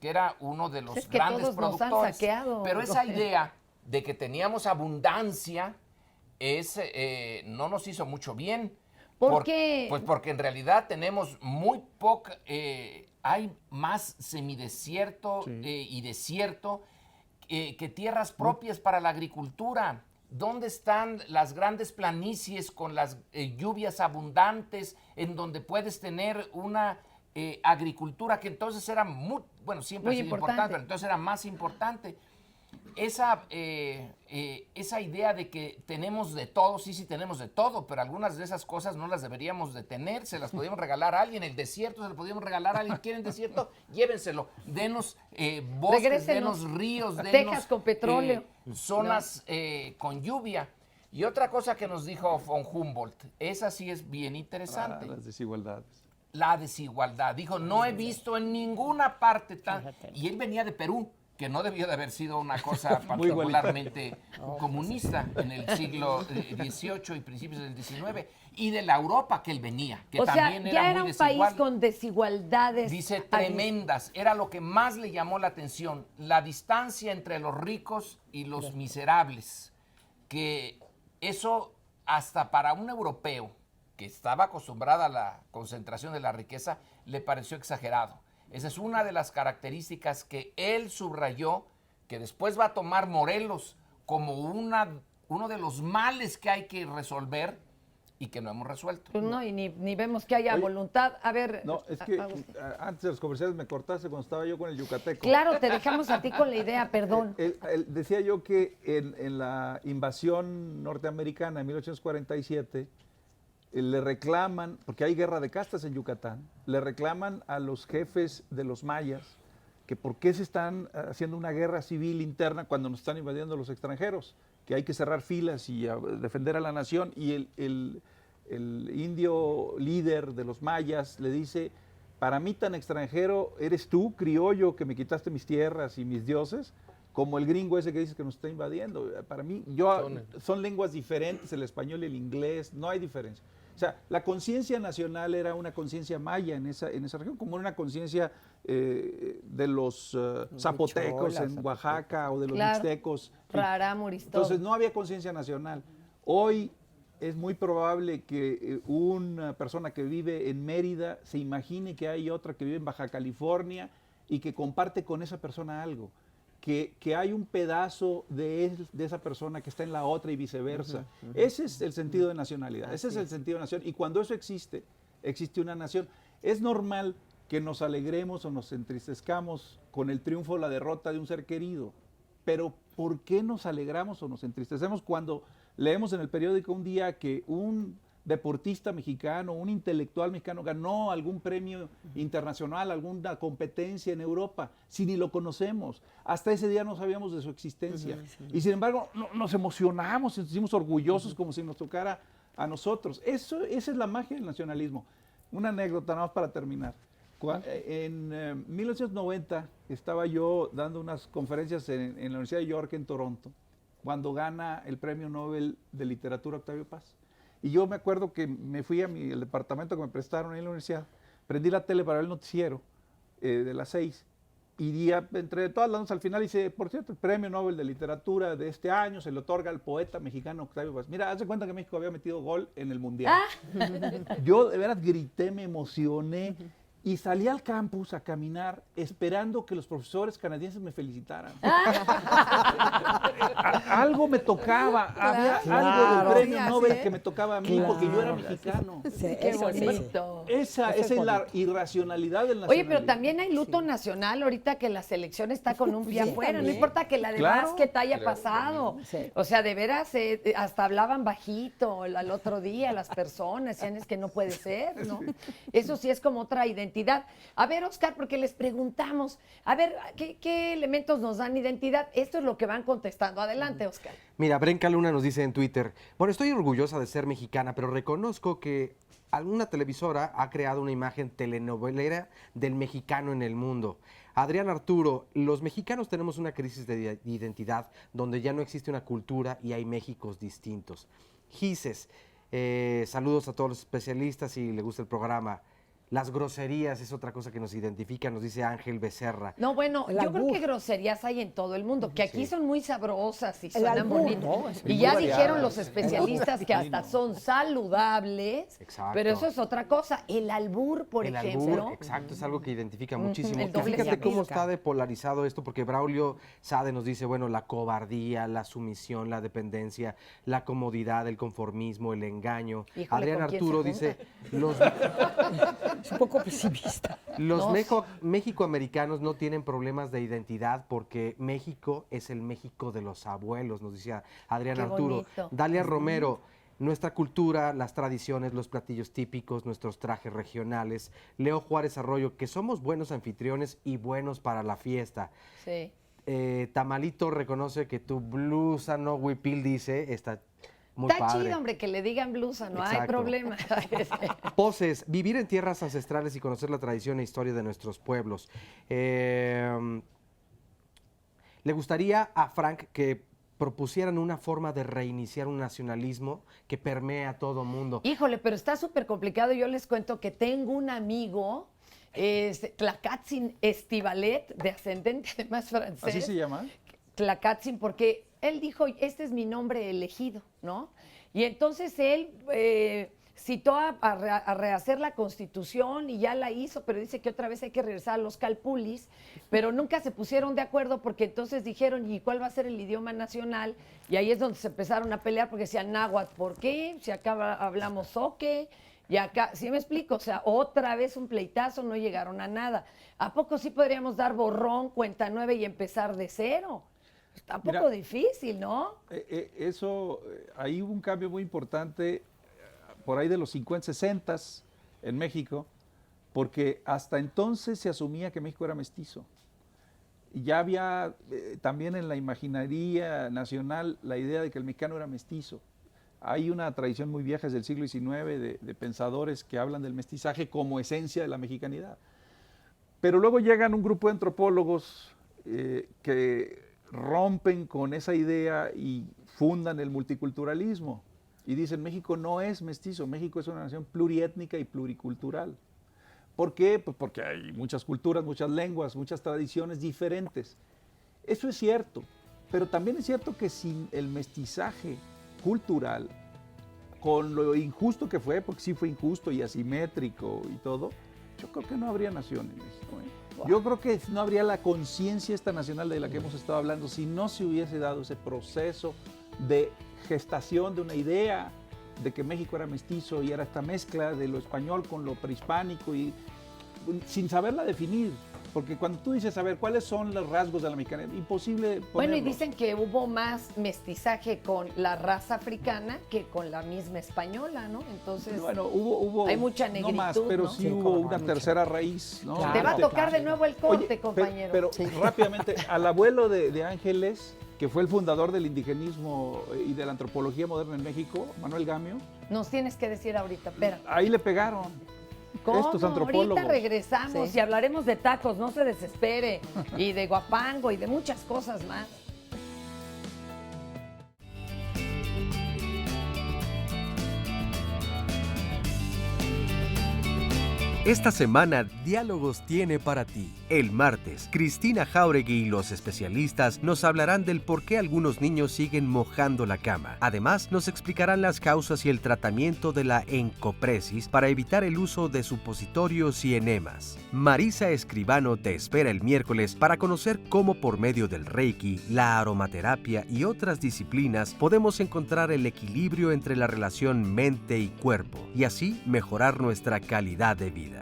que era uno de los grandes productores. Nos han saqueado, pero esa idea de que teníamos abundancia no nos hizo mucho bien. ¿Por qué? Pues porque en realidad tenemos muy poca, hay más semidesierto y desierto que tierras propias para la agricultura. ¿Dónde están las grandes planicies con las lluvias abundantes en donde puedes tener una agricultura que entonces era siempre ha sido importante, pero entonces era más importante? Esa idea de que tenemos de todo, sí tenemos de todo, pero algunas de esas cosas no las deberíamos de tener, se las podíamos regalar a alguien. El desierto se lo podíamos regalar a alguien. ¿Quieren desierto? Llévenselo. Denos bosques, denos ríos, denos Texas con petróleo. Zonas con lluvia. Y otra cosa que nos dijo von Humboldt, esa sí es bien interesante. Las desigualdades. La desigualdad. Dijo, no he visto en ninguna parte tan... Y él venía de Perú, que no debió de haber sido una cosa particularmente comunista en el siglo XVIII y principios del XIX, y de la Europa que él venía, que también era muy desigual. Un país con desigualdades. Dice, tremendas. Era lo que más le llamó la atención, la distancia entre los ricos y los miserables, que eso hasta para un europeo que estaba acostumbrado a la concentración de la riqueza, le pareció exagerado. Esa es una de las características que él subrayó, que después va a tomar Morelos como uno de los males que hay que resolver y que no hemos resuelto. Pues no, y ni vemos que haya voluntad. A ver... No, es que antes de los comerciales me cortaste cuando estaba yo con el yucateco. Claro, te dejamos a ti con la idea, perdón. Decía yo que en la invasión norteamericana en 1847... le reclaman, porque hay guerra de castas en Yucatán, le reclaman a los jefes de los mayas que por qué se están haciendo una guerra civil interna cuando nos están invadiendo los extranjeros, que hay que cerrar filas y defender a la nación, y el indio líder de los mayas le dice, para mí tan extranjero eres tú, criollo, que me quitaste mis tierras y mis dioses, como el gringo ese que dice que nos está invadiendo. Para mí, son lenguas diferentes, el español y el inglés, no hay diferencia. O sea, la conciencia nacional era una conciencia maya en esa región, como una conciencia de los zapotecos en Oaxaca o de los mixtecos. Entonces no había conciencia nacional. Hoy es muy probable que una persona que vive en Mérida se imagine que hay otra que vive en Baja California y que comparte con esa persona algo. Que hay un pedazo de esa persona que está en la otra y viceversa. Ese es el sentido de nacionalidad, ese es el sentido de nación. Y cuando eso existe una nación. Es normal que nos alegremos o nos entristezcamos con el triunfo o la derrota de un ser querido, pero ¿por qué nos alegramos o nos entristecemos cuando leemos en el periódico un día que un deportista mexicano, un intelectual mexicano ganó algún premio internacional, alguna competencia en Europa, si ni lo conocemos? Hasta ese día no sabíamos de su existencia. Y sin embargo, nos emocionamos, nos sentimos orgullosos como si nos tocara a nosotros. Esa es la magia del nacionalismo. Una anécdota nada más para terminar. En 1990 estaba yo dando unas conferencias en la Universidad de York en Toronto, cuando gana el Premio Nobel de Literatura Octavio Paz. Y yo me acuerdo que me fui al departamento que me prestaron en la universidad, prendí la tele para ver el noticiero de las 6, y entre todas las notas al final dice, por cierto, el Premio Nobel de Literatura de este año se le otorga al poeta mexicano Octavio Paz. Mira, haz de cuenta que México había metido gol en el Mundial. Yo de veras grité, me emocioné, Y salí al campus a caminar esperando que los profesores canadienses me felicitaran. Algo me tocaba, había algo del premio Nobel que me tocaba a mí porque yo era mexicano. Sí, qué bonito. Esa es la irracionalidad del nacionalismo. Oye, pero también hay luto nacional ahorita que la selección está con un pie afuera. No importa que la de básquet haya pasado. Sí. O sea, de veras, hasta hablaban bajito al otro día las personas. Decían, es que no puede ser, ¿no? Eso sí es como otra identidad. A ver, Oscar, porque les preguntamos, a ver, ¿qué elementos nos dan identidad? Esto es lo que van contestando. Adelante, Oscar. Mira, Brenca Luna nos dice en Twitter, bueno, estoy orgullosa de ser mexicana, pero reconozco que alguna televisora ha creado una imagen telenovelera del mexicano en el mundo. Adrián Arturo, los mexicanos tenemos una crisis de identidad donde ya no existe una cultura y hay Méxicos distintos. Gises, saludos a todos los especialistas y le gusta el programa. Las groserías es otra cosa que nos identifica, nos dice Ángel Becerra. No, bueno, yo creo que groserías hay en todo el mundo, que aquí son muy sabrosas y suenan bonitas. Y ya dijeron los especialistas que hasta son saludables, pero eso es otra cosa. El albur, por ejemplo. Albur, exacto, es algo que identifica muchísimo. Fíjate cómo está depolarizado esto, porque Braulio Sade nos dice, bueno, la cobardía, la sumisión, la dependencia, la comodidad, el conformismo, el engaño. Híjole, Adrián Arturo dice, los... Es un poco pesimista. Los mexicoamericanos no tienen problemas de identidad porque México es el México de los abuelos, nos decía Adrián Arturo. Bonito. Dalia Romero, nuestra cultura, las tradiciones, los platillos típicos, nuestros trajes regionales. Leo Juárez Arroyo, que somos buenos anfitriones y buenos para la fiesta. Sí. Tamalito reconoce que tu blusa no huipil, dice, está... Muy Está padre. chido, hombre, que le digan blusa, no Exacto. hay problema. Poses, vivir en tierras ancestrales y conocer la tradición e historia de nuestros pueblos. Le gustaría a Frank que propusieran una forma de reiniciar un nacionalismo que permea a todo mundo. Híjole, pero está súper complicado. Yo les cuento que tengo un amigo, Tlacatzin Estivalet, de ascendente además francés. ¿Así se llama? Tlacatzin, porque él dijo, este es mi nombre elegido, ¿no? Y entonces él citó a rehacer la Constitución y ya la hizo, pero dice que otra vez hay que regresar a los calpulis, pero nunca se pusieron de acuerdo porque entonces dijeron, ¿y cuál va a ser el idioma nacional? Y ahí es donde se empezaron a pelear porque decían náhuatl, ¿por qué? Si acá hablamos zoque, y acá, ¿sí me explico? O sea, otra vez un pleitazo, no llegaron a nada. ¿A poco sí podríamos dar borrón, cuenta nueva y empezar de cero? Está un poco difícil, ¿no? Ahí hubo un cambio muy importante por ahí de los 50, 60 en México, porque hasta entonces se asumía que México era mestizo. Y ya había también en la imaginaría nacional la idea de que el mexicano era mestizo. Hay una tradición muy vieja desde el siglo XIX de pensadores que hablan del mestizaje como esencia de la mexicanidad. Pero luego llegan un grupo de antropólogos que rompen con esa idea y fundan el multiculturalismo y dicen México no es mestizo, México es una nación pluriétnica y pluricultural. ¿Por qué? Pues porque hay muchas culturas, muchas lenguas, muchas tradiciones diferentes. Eso es cierto, pero también es cierto que sin el mestizaje cultural, con lo injusto que fue, porque sí fue injusto y asimétrico y todo, yo creo que no habría nación en México, ¿eh? Yo creo que no habría la conciencia esta nacional de la que hemos estado hablando si no se hubiese dado ese proceso de gestación de una idea de que México era mestizo y era esta mezcla de lo español con lo prehispánico y sin saberla definir. Porque cuando tú dices, a ver, ¿cuáles son los rasgos de la mexicanidad? Imposible ponerlos. Bueno, y dicen que hubo más mestizaje con la raza africana que con la misma española, ¿no? Entonces, bueno, hubo hay mucha negritud, no más, pero ¿no? sí hubo una tercera raíz, ¿no? Te va a tocar de nuevo el corte, Oye, compañero. Pero rápidamente, al abuelo de Ángeles, que fue el fundador del indigenismo y de la antropología moderna en México, Manuel Gamio. Nos tienes que decir ahorita, espera. Ahí le pegaron. ¿Cómo? Estos antropólogos. Ahorita regresamos y hablaremos de tacos, no se desespere, y de guapango y de muchas cosas más. Esta semana Diálogos tiene para ti. El martes, Cristina Jáuregui y los especialistas nos hablarán del por qué algunos niños siguen mojando la cama. Además, nos explicarán las causas y el tratamiento de la encopresis para evitar el uso de supositorios y enemas. Marisa Escribano te espera el miércoles para conocer cómo por medio del Reiki, la aromaterapia y otras disciplinas podemos encontrar el equilibrio entre la relación mente y cuerpo y así mejorar nuestra calidad de vida.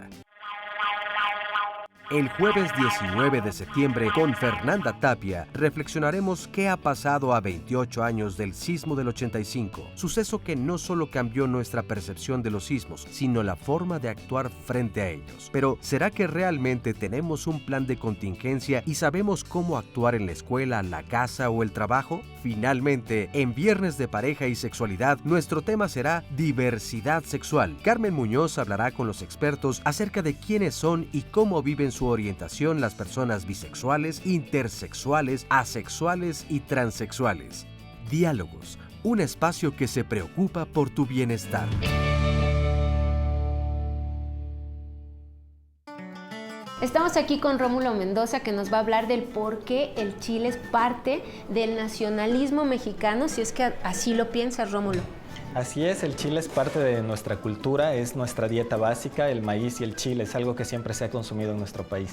El jueves 19 de septiembre, con Fernanda Tapia, reflexionaremos qué ha pasado a 28 años del sismo del 85, suceso que no solo cambió nuestra percepción de los sismos, sino la forma de actuar frente a ellos. Pero, ¿será que realmente tenemos un plan de contingencia y sabemos cómo actuar en la escuela, la casa o el trabajo? Finalmente, en Viernes de Pareja y Sexualidad, nuestro tema será diversidad sexual. Carmen Muñoz hablará con los expertos acerca de quiénes son y cómo viven su orientación las personas bisexuales, intersexuales, asexuales y transexuales. Diálogos, un espacio que se preocupa por tu bienestar. Estamos aquí con Rómulo Mendoza, que nos va a hablar del por qué el chile es parte del nacionalismo mexicano, si es que así lo piensas, Rómulo. Así es, el chile es parte de nuestra cultura, es nuestra dieta básica, el maíz y el chile es algo que siempre se ha consumido en nuestro país.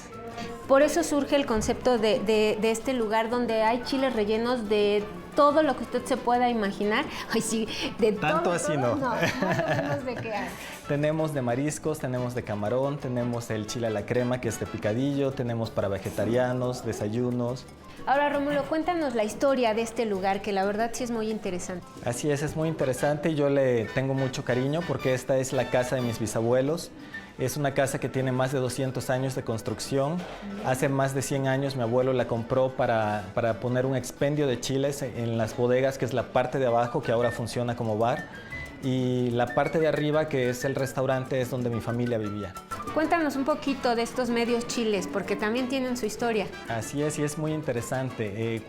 Por eso surge el concepto de este lugar donde hay chiles rellenos de todo lo que usted se pueda imaginar. Ay, sí, de tanto todo, así todo, no. Más o menos de qué hay. Tenemos de mariscos, tenemos de camarón, tenemos el chile a la crema que es de picadillo, tenemos para vegetarianos, desayunos. Ahora, Rómulo, cuéntanos la historia de este lugar, que la verdad sí es muy interesante. Así es muy interesante y yo le tengo mucho cariño porque esta es la casa de mis bisabuelos. Es una casa que tiene más de 200 años de construcción. Hace más de 100 años mi abuelo la compró para poner un expendio de chiles en las bodegas, que es la parte de abajo, que ahora funciona como bar. Y la parte de arriba, que es el restaurante, es donde mi familia vivía. Cuéntanos un poquito de estos medios chiles, porque también tienen su historia. Así es, y es muy interesante.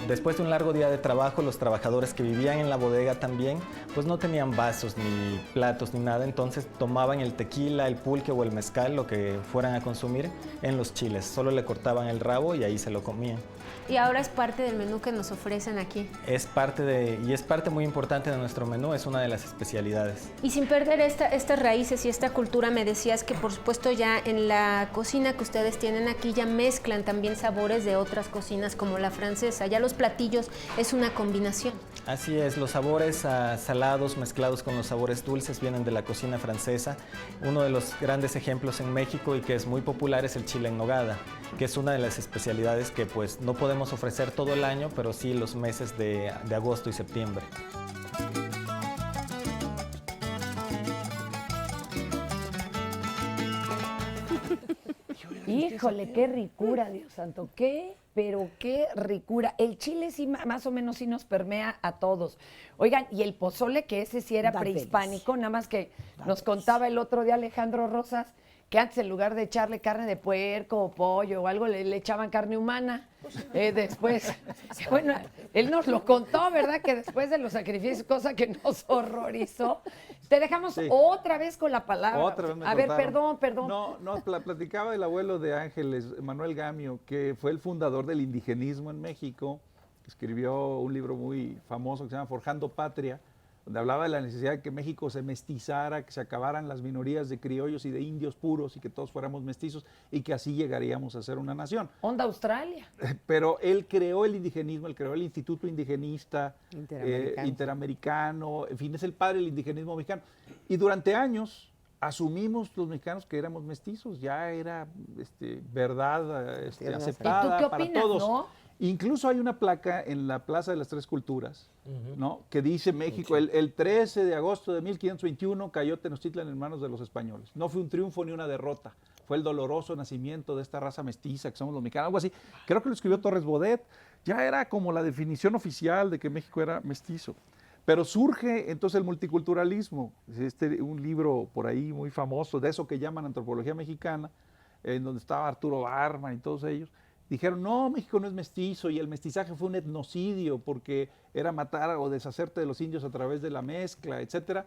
Después de un largo día de trabajo, los trabajadores que vivían en la bodega también, pues no tenían vasos, ni platos, ni nada, entonces tomaban el tequila, el pulque o el mezcal, lo que fueran a consumir, en los chiles. Solo le cortaban el rabo y ahí se lo comían. Y ahora es parte del menú que nos ofrecen aquí. Es parte muy importante de nuestro menú, es una de las especialidades. Y sin perder estas raíces y esta cultura, me decías que por supuesto ya en la cocina que ustedes tienen aquí ya mezclan también sabores de otras cocinas como la francesa. Ya los platillos es una combinación. Así es, los sabores salados mezclados con los sabores dulces vienen de la cocina francesa. Uno de los grandes ejemplos en México y que es muy popular es el chile en nogada, que es una de las especialidades que pues no podemos ofrecer todo el año, pero sí los meses de agosto y septiembre. Híjole, qué ricura, Dios santo, pero qué ricura. El chile sí, más o menos sí nos permea a todos. Oigan, y el pozole, que ese sí era prehispánico, nada más que nos contaba el otro día Alejandro Rosas, que antes en lugar de echarle carne de puerco o pollo o algo, le echaban carne humana. Después, bueno, él nos lo contó, ¿verdad? Que después de los sacrificios, cosa que nos horrorizó. Te dejamos otra vez con la palabra. Otra vez me A ver, cortaron. perdón. No, platicaba el abuelo de Ángeles, Manuel Gamio, que fue el fundador del indigenismo en México, que escribió un libro muy famoso que se llama Forjando Patria, donde hablaba de la necesidad de que México se mestizara, que se acabaran las minorías de criollos y de indios puros y que todos fuéramos mestizos y que así llegaríamos a ser una nación. Onda Australia. Pero él creó el indigenismo, él creó el Instituto Indigenista Interamericano. en fin, es el padre del indigenismo mexicano. Y durante años asumimos los mexicanos que éramos mestizos, ya era verdad aceptada ¿Y tú qué para opinas, todos. no? Incluso hay una placa en la Plaza de las Tres Culturas, ¿no? Que dice México, el 13 de agosto de 1521 cayó Tenochtitlan en manos de los españoles. No fue un triunfo ni una derrota, fue el doloroso nacimiento de esta raza mestiza que somos los mexicanos, algo así. Creo que lo escribió Torres Bodet, ya era como la definición oficial de que México era mestizo. Pero surge entonces el multiculturalismo, un libro por ahí muy famoso, de eso que llaman antropología mexicana, en donde estaba Arturo Barman y todos ellos. Dijeron, no, México no es mestizo y el mestizaje fue un etnocidio porque era matar o deshacerte de los indios a través de la mezcla, etcétera.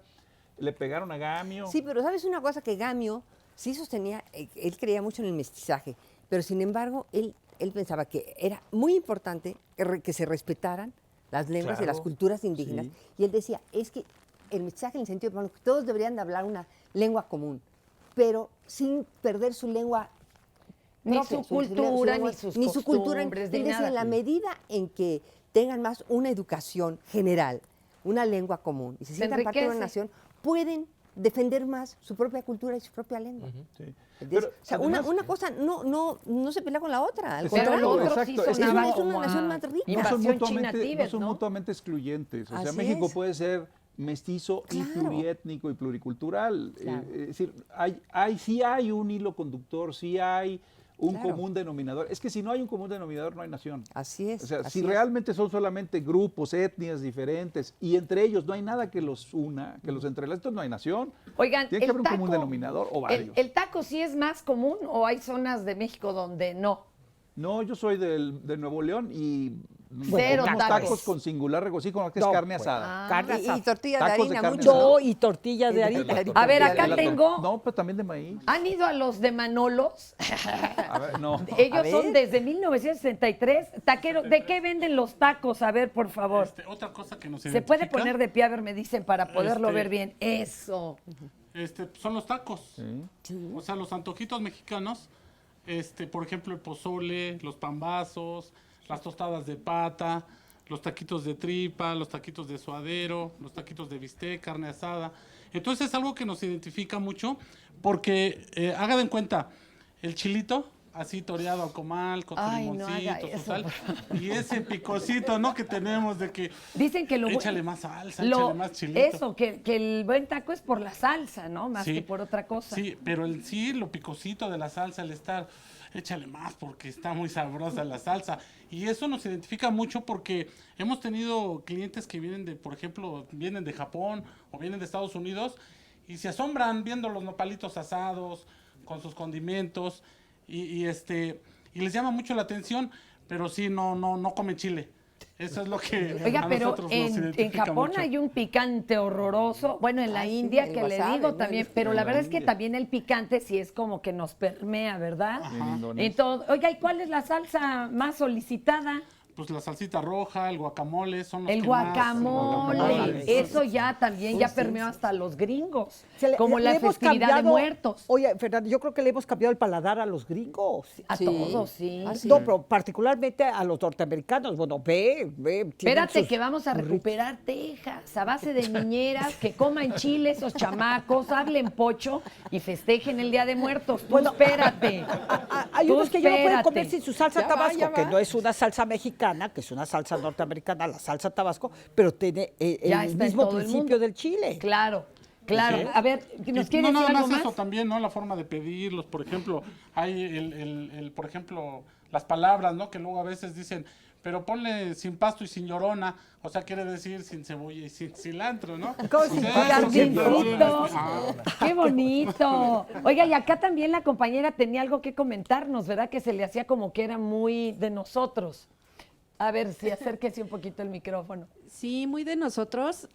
Le pegaron a Gamio. Sí, pero ¿sabes una cosa? Que Gamio sí sostenía, él creía mucho en el mestizaje, pero sin embargo, él pensaba que era muy importante que se respetaran las lenguas y las culturas indígenas. Sí. Y él decía, es que el mestizaje en el sentido de que todos deberían de hablar una lengua común, pero sin perder su lengua Ni propia, su cultura, lengua, ni sus cultura. costumbres, Él ni decía, nada. en la medida en que tengan más una educación general, una lengua común, y se sientan parte de una enriquece. nación, pueden defender más su propia cultura y su propia lengua. Sí. Entonces, Pero, o sea, además- una cosa no se pelea con la otra, al Exacto, contrario. exacto. Es una nación más rica. No son Invasión mutuamente, china-tíbet, no son ¿no? mutuamente excluyentes. O sea, Así México es. puede ser mestizo y Claro. pluriétnico y pluricultural. Claro. Es decir, sí hay un hilo conductor, sí hay un Claro. común denominador. Es que si no hay un común denominador, no hay nación. Así es. O sea, así si es. realmente son solamente grupos, etnias diferentes, y entre ellos no hay nada que los una, que los entrelace, entonces no hay nación. Oigan, Tiene que el haber un común taco- denominador o varios. ¿El taco sí es más común o hay zonas de México donde no? No, yo soy de Nuevo León y Cero comemos tacos. tacos con singular regocijo, que es No, carne pues. asada. Carne Y asada. tortilla de Tacos de harina, carne mucho. asada. No, y tortillas de harina. A ver, acá La tengo- No, pero también de maíz. ¿Han ido a los de Manolos? A ver, no. Ellos A ver. son desde 1963. Taquero, ¿de qué venden los tacos? A ver, por favor. Otra cosa que nos Se puede identifica, poner de pie, a ver, me dicen, para poderlo Este- ver bien. Eso. son los tacos. O sea, los antojitos mexicanos, por ejemplo, el pozole, los pambazos, las tostadas de pata, los taquitos de tripa, los taquitos de suadero, los taquitos de bistec, carne asada. Entonces es algo que nos identifica mucho porque, hagan en cuenta, el chilito, así toreado al comal, con su Ay, no haga limoncito, su eso, sal, por favor. y ese picocito, ¿no? Que tenemos de que Dicen que lo échale más salsa, lo- échale más chilito. Eso, que el buen taco es por la salsa, ¿no? Más Sí. que por otra cosa. Sí, pero lo picosito de la salsa, el estar, échale más porque está muy sabrosa la salsa. Y eso nos identifica mucho porque hemos tenido clientes que vienen por ejemplo, vienen de Japón o vienen de Estados Unidos y se asombran viendo los nopalitos asados con sus condimentos y les llama mucho la atención, pero sí, no comen chile. Eso es lo que Oiga, a pero nosotros nos en identifica Japón mucho. hay un picante horroroso. Bueno, en la sí, India, el que le wasabi, digo ¿no? también. En Pero la la verdad es que India. también el picante sí es como que nos permea, ¿verdad? En Indonesia. Entonces, oiga, ¿y cuál es la salsa más solicitada? Pues la salsita roja, el guacamole, son los El que más- guacamole. guacamole. Eso ya también ya permeó hasta los gringos. Se le- Como le la hemos festividad de cambiado- muertos. Oye, Fernando, yo creo que le hemos cambiado el paladar a los gringos. A todos, sí. No, pero particularmente a los norteamericanos. Bueno, ve. tienen Espérate sus que vamos a recuperar Texas a base de niñeras que coman chile esos chamacos, hablen pocho y festejen el Día de Muertos. Tú espérate. Hay Tú unos que ya no pueden espérate. comer sin su salsa Ya va, tabasco, ya que va. no es una salsa mexicana, que es una salsa norteamericana, la salsa tabasco, pero tiene Ya el está en mismo todo el principio mundo. del chile. Claro, claro. Sí. A ver, ¿nos Y quiere no decir nada algo más más? eso también, ¿no? La forma de pedirlos, por ejemplo, hay por ejemplo, las palabras, ¿no? Que luego a veces dicen, pero ponle sin pasto y sin llorona, o sea, quiere decir sin cebolla y sin cilantro, ¿no? ¿Cómo O sin sea, pasto? eso siempre Jardincito. Ah. ¡Qué bonito! Oiga, y acá también la compañera tenía algo que comentarnos, ¿verdad? Que se le hacía como que era muy de nosotros. A ver, si acérquese un poquito el micrófono. Sí, muy de nosotros,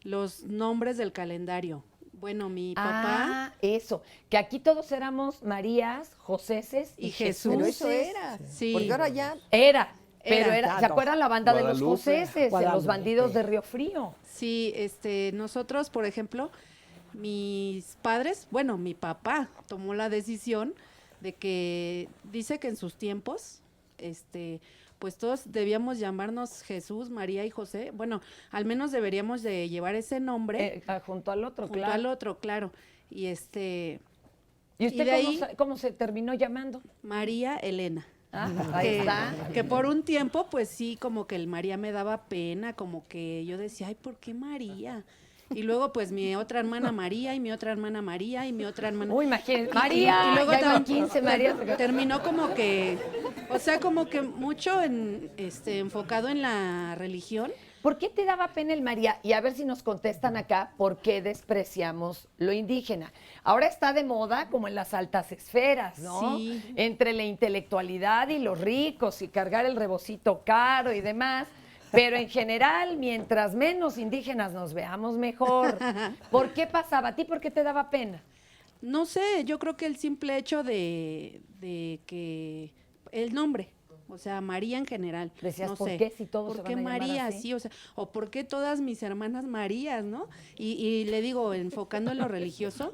los nombres del calendario. Bueno, mi papá Ah, eso. Que aquí todos éramos Marías, Joséses y Jesús. Pero eso era. Sí. Porque ahora ya. Era. Pero Era, era, ya ¿se no. acuerdan la banda de los Guadalupe. Joséses, de los Guadalupe. bandidos de Río Frío? Sí, nosotros, por ejemplo, mis padres, bueno, mi papá tomó la decisión de que dice que en sus tiempos, pues todos debíamos llamarnos Jesús, María y José. Bueno, al menos deberíamos de llevar ese nombre Junto al otro, junto claro. al otro, claro. Y ¿Y usted de ahí- cómo se terminó llamando? María Elena. Ah, ahí está. Que por un tiempo, pues sí, como que el María me daba pena, como que yo decía, ay, ¿por qué María? Y luego, pues, mi otra hermana María, y mi otra hermana María, y mi otra hermana... Uy, imagínate, María, y luego ya iban 15 Marías. terminó como que, o sea, como que mucho enfocado en la religión. ¿Por qué te daba pena el María? Y a ver si nos contestan acá, ¿por qué despreciamos lo indígena? Ahora está de moda como en las altas esferas, ¿no? Sí. Entre la intelectualidad y los ricos y cargar el rebocito caro y demás. Pero en general, mientras menos indígenas nos veamos, mejor. ¿Por qué pasaba? ¿A ti por qué te daba pena? No sé, yo creo que el simple hecho de que el nombre, o sea, María en general. Decías, no ¿por sé, qué si todos ¿por se qué van a llamar María? así? Sí, o sea, o por qué todas mis hermanas Marías, ¿no? Y le digo, enfocando en lo religioso,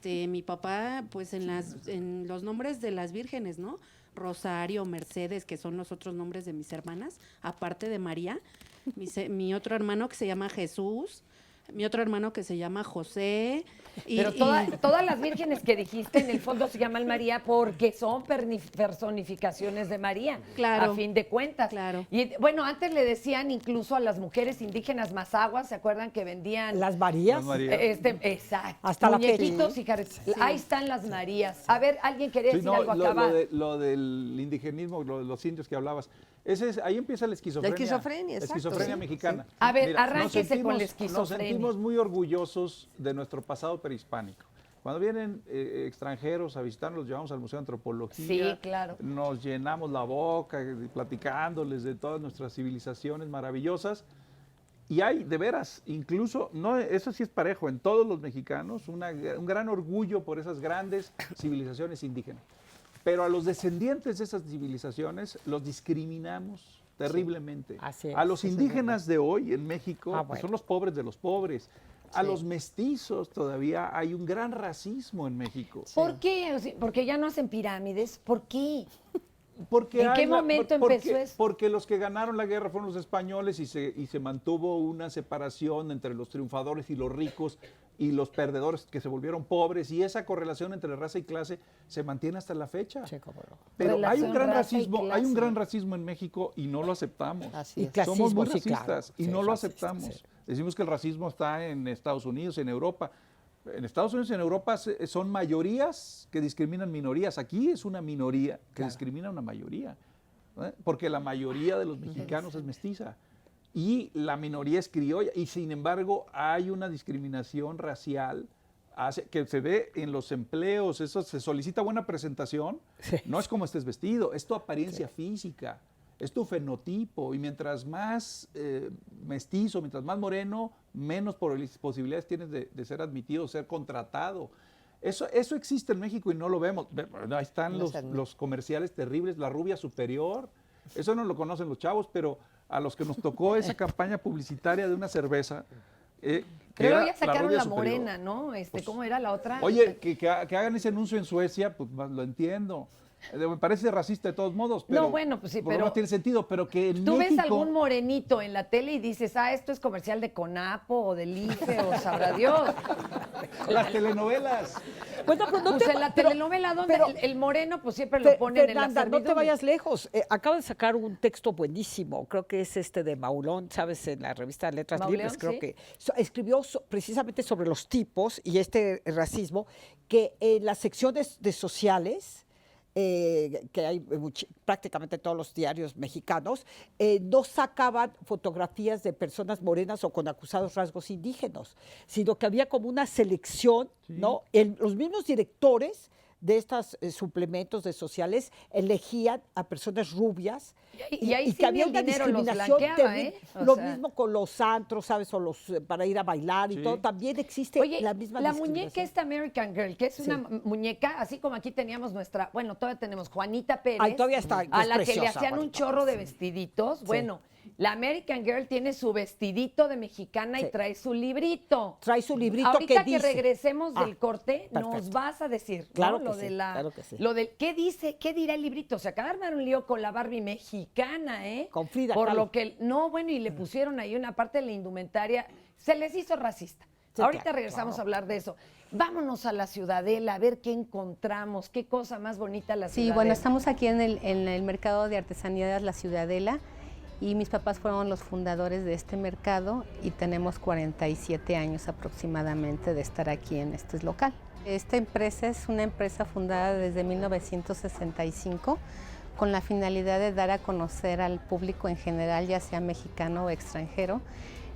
mi papá, pues en los nombres de las vírgenes, ¿no? Rosario, Mercedes, que son los otros nombres de mis hermanas, aparte de María, mi otro hermano que se llama Jesús, mi otro hermano que se llama José. Pero todas las vírgenes que dijiste en el fondo se llaman María porque son personificaciones de María, Claro. a fin de cuentas. Claro. Y bueno, antes le decían incluso a las mujeres indígenas mazaguas, ¿se acuerdan que vendían? Las Marías. Las Marías. Exacto. Hasta la fecha. Muñequitos y ahí están las Marías. A ver, alguien quería Sí, decir no, algo acá. lo del indigenismo, lo de los indios que hablabas, ahí empieza la esquizofrenia. La esquizofrenia, La exacto, esquizofrenia sí, mexicana. sí. A ver, Mira, arránquese con la Nos esquizofrenia. sentimos muy orgullosos de nuestro pasado prehispánico. Cuando vienen extranjeros a visitarnos, los llevamos al Museo de Antropología. Sí, claro. Nos llenamos la boca platicándoles de todas nuestras civilizaciones maravillosas. Y hay, de veras, incluso, no, eso sí es parejo, en todos los mexicanos, un gran orgullo por esas grandes civilizaciones indígenas. Pero a los descendientes de esas civilizaciones los discriminamos terriblemente. Así es, A los eso es indígenas de hoy en México, Ah, que bueno. son los pobres de los pobres. A Sí. los mestizos todavía hay un gran racismo en México. ¿Por qué? O sea, porque ya no hacen pirámides. ¿Por qué? Porque ¿En qué momento empezó eso? Porque los que ganaron la guerra fueron los españoles y se mantuvo una separación entre los triunfadores y los ricos y los perdedores que se volvieron pobres, y esa correlación entre raza y clase se mantiene hasta la fecha. Pero hay un Relación gran raza y racismo, clase. hay un gran racismo en México y no lo aceptamos. Así es. Somos muy Clasismo, sí, racistas claro. y Sí, no lo racista, aceptamos. sí. Decimos que el racismo está en Estados Unidos, en Europa. En Estados Unidos y en Europa son mayorías que discriminan minorías. Aquí es una minoría que discrimina a una mayoría. Porque la mayoría de los mexicanos es mestiza y la minoría es criolla, y sin embargo hay una discriminación racial que se ve en los empleos. Eso se solicita buena presentación, no es como estés vestido, es tu apariencia física, es tu fenotipo, y mientras más mestizo, mientras más moreno, menos posibilidades tienes de ser admitido, ser contratado. Eso existe en México y no lo vemos. Ahí están los comerciales terribles, la rubia superior. Eso no lo conocen los chavos, pero a los que nos tocó esa campaña publicitaria de una cerveza. Pero ya sacaron rubia la superior. morena, ¿no? ¿Cómo era la otra? Oye, que hagan ese anuncio en Suecia, pues lo entiendo. Me parece racista de todos modos, pero No, bueno, pues sí, por lo pero menos tiene sentido, pero que en ¿Tú México, ves algún morenito en la tele y dices, esto es comercial de Conapo o del IFE o sabrá Dios? las telenovelas. Bueno, pero no Pues te en la pero- telenovela, donde pero- el moreno, pues siempre lo ponen en la Fernanda, no te servidumbre. vayas lejos. Acaba de sacar un texto buenísimo, creo que es de Maulón, ¿sabes? En la revista Letras Maulón, Libres, creo sí. que escribió precisamente sobre los tipos y este racismo, que en las secciones de sociales, que hay prácticamente todos los diarios mexicanos, no sacaban fotografías de personas morenas o con acusados rasgos indígenas, sino que había como una selección, ¿no? Los mismos directores de estos suplementos de sociales elegían a personas rubias Y ahí sí que había ni el una dinero los discriminación blanqueaba, terrible. O Lo sea. mismo con los antros, ¿sabes? O los para ir a bailar y Sí. todo. También existe Oye, la misma la discriminación. muñeca esta American Girl, que es Sí. una muñeca, así como aquí teníamos todavía tenemos Juanita Pérez, Ay, todavía está, a es la que le preciosa, hacían un Juanita chorro de Pérez, sí. vestiditos. Sí. Bueno, la American Girl tiene su vestidito de mexicana Sí. y trae su librito. Trae su librito Ahorita que dice. regresemos del corte, perfecto. nos vas a decir, ¿no? Claro que lo sí, de la, claro que sí. lo del, ¿qué dice? ¿Qué dirá el librito? Se acaba de armar un lío con la Barbie mexicana, ¿eh? Con Frida Por Kahlo. lo que, no, bueno, y le pusieron ahí una parte de la indumentaria, se les hizo racista. Sí, Ahorita claro, regresamos claro. a hablar de eso. Vámonos a la Ciudadela, a ver qué encontramos, qué cosa más bonita la Sí, Ciudadela. bueno, estamos aquí en el mercado de artesanías La Ciudadela y mis papás fueron los fundadores de este mercado y tenemos 47 años aproximadamente de estar aquí en este local. Esta empresa es una empresa fundada desde 1965 con la finalidad de dar a conocer al público en general, ya sea mexicano o extranjero,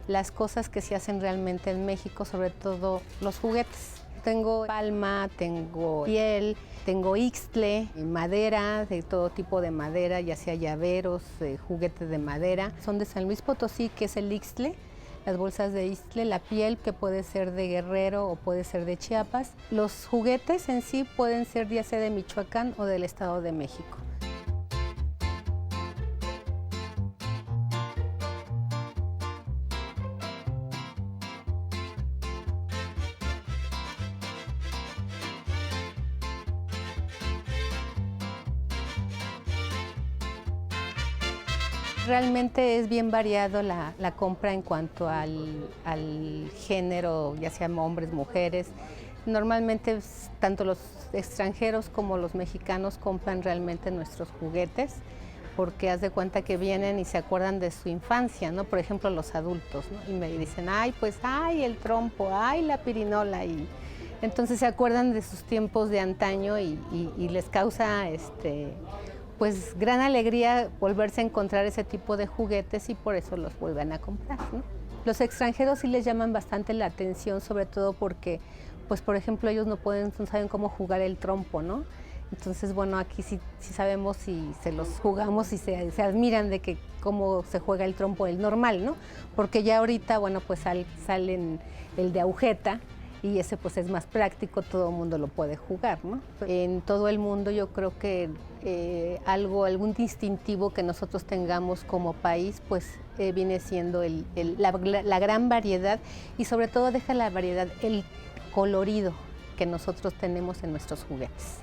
las cosas que se hacen realmente en México, sobre todo los juguetes. Tengo palma, tengo piel, tengo ixtle, madera, de todo tipo de madera, ya sea llaveros, juguetes de madera. Son de San Luis Potosí, que es el ixtle. las bolsas de Ixtle, la piel que puede ser de Guerrero o puede ser de Chiapas. Los juguetes en sí pueden ser ya sea de Michoacán o del Estado de México. Realmente es bien variado la compra en cuanto al género, ya sean hombres, mujeres. Normalmente tanto los extranjeros como los mexicanos compran realmente nuestros juguetes, porque haz de cuenta que vienen y se acuerdan de su infancia, ¿no? Por ejemplo, los adultos, ¿no? Y me dicen, ay, pues, ay, el trompo, ay, la pirinola. Y entonces se acuerdan de sus tiempos de antaño y les causa pues gran alegría volverse a encontrar ese tipo de juguetes y por eso los vuelven a comprar, ¿no? Los extranjeros sí les llaman bastante la atención, sobre todo porque, pues por ejemplo, ellos no saben cómo jugar el trompo, ¿no? Entonces, bueno, aquí sí sabemos y se los jugamos y se admiran de que cómo se juega el trompo, el normal, ¿no? Porque ya ahorita, bueno, pues salen el de agujeta, y ese pues es más práctico, todo el mundo lo puede jugar, ¿no? En todo el mundo yo creo que algún distintivo que nosotros tengamos como país, pues viene siendo la gran variedad y sobre todo deja la variedad, el colorido que nosotros tenemos en nuestros juguetes.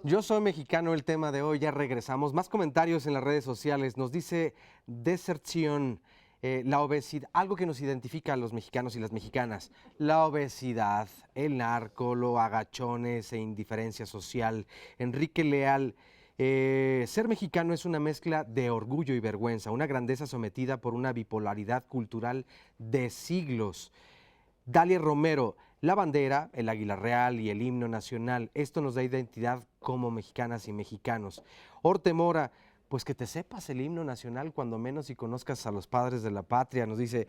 Yo soy mexicano, el tema de hoy, ya regresamos. Más comentarios en las redes sociales. Nos dice Deserción, la obesidad, algo que nos identifica a los mexicanos y las mexicanas. La obesidad, el narco, los agachones e indiferencia social. Enrique Leal, ser mexicano es una mezcla de orgullo y vergüenza, una grandeza sometida por una bipolaridad cultural de siglos. Dalia Romero, la bandera, el águila real y el himno nacional, esto nos da identidad como mexicanas y mexicanos. Orte Mora, pues que te sepas el himno nacional cuando menos y conozcas a los padres de la patria, nos dice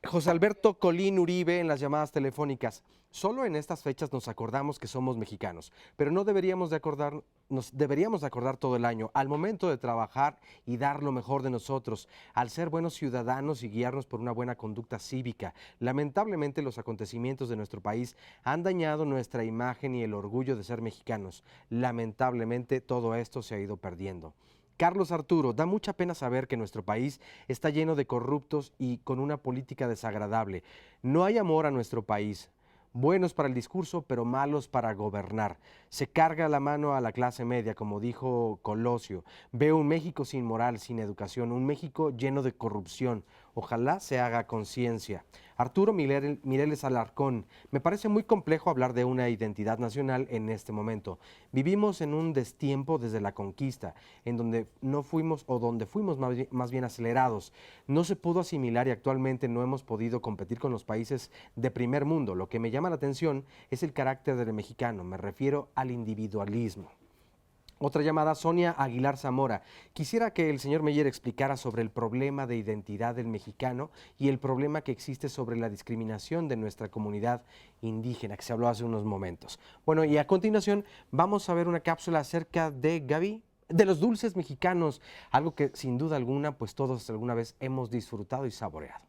José Alberto Colín Uribe en las llamadas telefónicas. Solo en estas fechas nos acordamos que somos mexicanos, pero no deberíamos de acordar todo el año, al momento de trabajar y dar lo mejor de nosotros, al ser buenos ciudadanos y guiarnos por una buena conducta cívica. Lamentablemente los acontecimientos de nuestro país han dañado nuestra imagen y el orgullo de ser mexicanos. Lamentablemente todo esto se ha ido perdiendo. Carlos Arturo, da mucha pena saber que nuestro país está lleno de corruptos y con una política desagradable. No hay amor a nuestro país. Buenos para el discurso, pero malos para gobernar. Se carga la mano a la clase media, como dijo Colosio. Veo un México sin moral, sin educación, un México lleno de corrupción. Ojalá se haga conciencia. Arturo Mireles Alarcón, me parece muy complejo hablar de una identidad nacional en este momento. Vivimos en un destiempo desde la conquista, en donde no fuimos o donde fuimos más bien acelerados. No se pudo asimilar y actualmente no hemos podido competir con los países de primer mundo. Lo que me llama la atención es el carácter del mexicano, me refiero al individualismo. Otra llamada, Sonia Aguilar Zamora. Quisiera que el señor Meyer explicara sobre el problema de identidad del mexicano y el problema que existe sobre la discriminación de nuestra comunidad indígena, que se habló hace unos momentos. Bueno, y a continuación vamos a ver una cápsula acerca de Gaby, de los dulces mexicanos, algo que sin duda alguna, pues todos alguna vez hemos disfrutado y saboreado.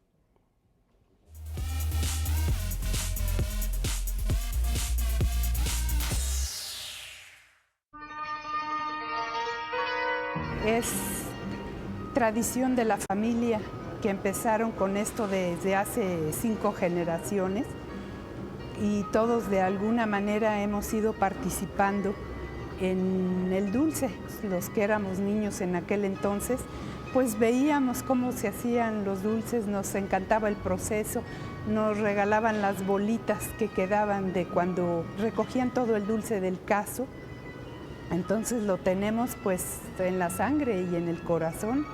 Es tradición de la familia que empezaron con esto desde hace 5 generaciones y todos de alguna manera hemos ido participando en el dulce. Los que éramos niños en aquel entonces, pues veíamos cómo se hacían los dulces, nos encantaba el proceso, nos regalaban las bolitas que quedaban de cuando recogían todo el dulce del caso. Entonces lo tenemos pues en la sangre y en el corazón.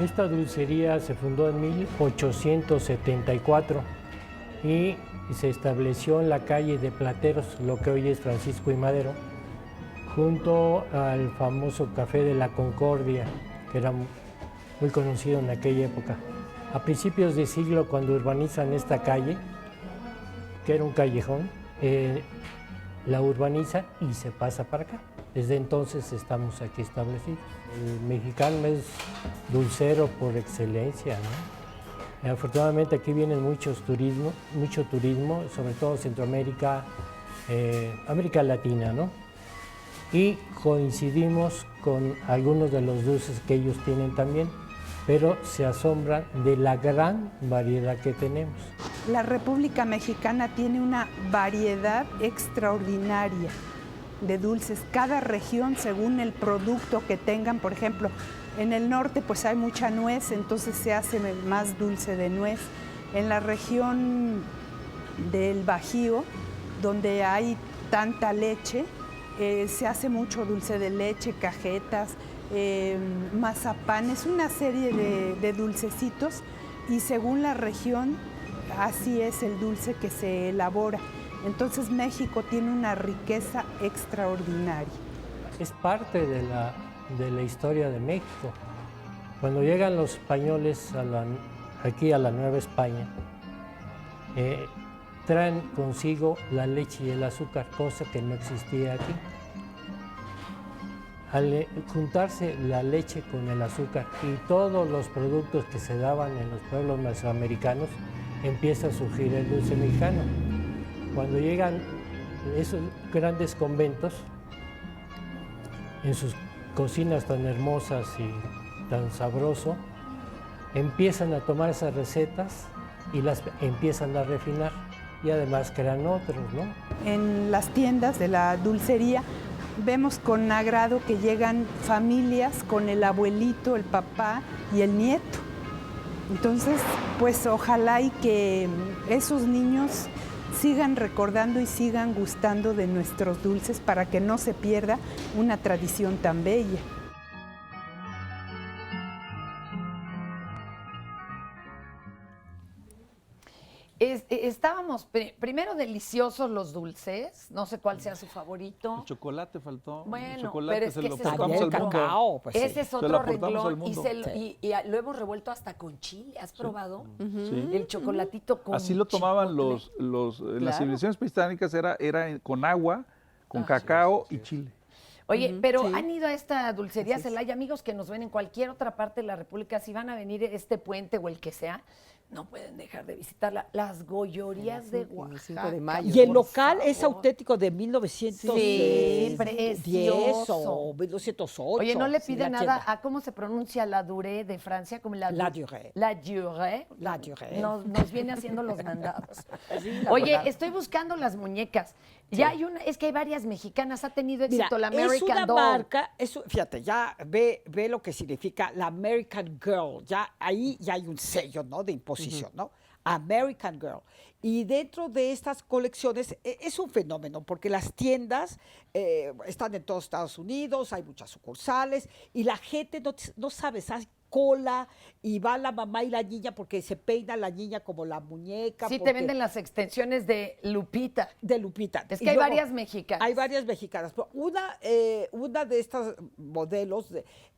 Esta dulcería se fundó en 1874 y se estableció en la calle de Plateros, lo que hoy es Francisco y Madero, junto al famoso Café de la Concordia, que era muy conocido en aquella época. A principios de siglo, cuando urbanizan esta calle, que era un callejón, la urbaniza y se pasa para acá. Desde entonces estamos aquí establecidos. El mexicano es dulcero por excelencia, ¿no? Afortunadamente aquí vienen mucho turismo, sobre todo Centroamérica, América Latina, ¿no? Y coincidimos con algunos de los dulces que ellos tienen también, pero se asombran de la gran variedad que tenemos. La República Mexicana tiene una variedad extraordinaria de dulces. Cada región, según el producto que tengan, por ejemplo, en el norte pues hay mucha nuez, entonces se hace más dulce de nuez. En la región del Bajío, donde hay tanta leche, se hace mucho dulce de leche, cajetas, mazapanes, una serie de dulcecitos, y según la región, así es el dulce que se elabora. Entonces México tiene una riqueza extraordinaria. Es parte de la historia de México. Cuando llegan los españoles aquí a la Nueva España, traen consigo la leche y el azúcar, cosa que no existía aquí. Al juntarse la leche con el azúcar y todos los productos que se daban en los pueblos mesoamericanos, empieza a surgir el dulce mexicano. Cuando llegan esos grandes conventos, en sus cocinas tan hermosas y tan sabroso, empiezan a tomar esas recetas y las empiezan a refinar, y además crean otros, ¿no? En las tiendas de la dulcería vemos con agrado que llegan familias con el abuelito, el papá y el nieto. Entonces, pues ojalá y que esos niños sigan recordando y sigan gustando de nuestros dulces para que no se pierda una tradición tan bella. Estábamos primero deliciosos los dulces, no sé cuál sea su favorito. El chocolate faltó. Bueno, el chocolate pero es se que lo ese aportamos al mundo. Cacao, pues ese sí. es Se otro lo aportamos al renglón y, mundo. y lo hemos revuelto hasta con chile. ¿Has probado? Sí. El chocolatito con Así lo tomaban chipotle. las Claro. civilizaciones prehispánicas, era con agua, con cacao y chile. Oye, pero Sí. han ido a esta dulcería Así es. Celaya, amigos que nos ven en cualquier otra parte de la República, si van a venir este puente o el que sea, no pueden dejar de visitarla. Las gollorías de Oaxaca. 5 de mayo. Y el por local es favor. auténtico de 1910 Sí, precioso. o 1908. Oye, no le sí, pide la nada tienda. a cómo se pronuncia la Durée de Francia, como la Durée. La Durée. La Durée. Nos viene haciendo los mandados. Sí, la Oye, verdad. estoy buscando las muñecas. Ya hay una, es que hay varias mexicanas, ha tenido Mira, éxito la es American una Doll. marca, fíjate, ya ve lo que significa la American Girl, ya ahí ya hay un sello, ¿no? De imposición, ¿no? American Girl. Y dentro de estas colecciones es un fenómeno, porque las tiendas están en todos Estados Unidos, hay muchas sucursales, y la gente no sabe, hay cola, y va la mamá y la niña porque se peina la niña como la muñeca. Sí, te porque- venden las extensiones de Lupita. de Lupita. Es Y que hay luego varias mexicanas. Hay varias mexicanas. Pero una de estas modelos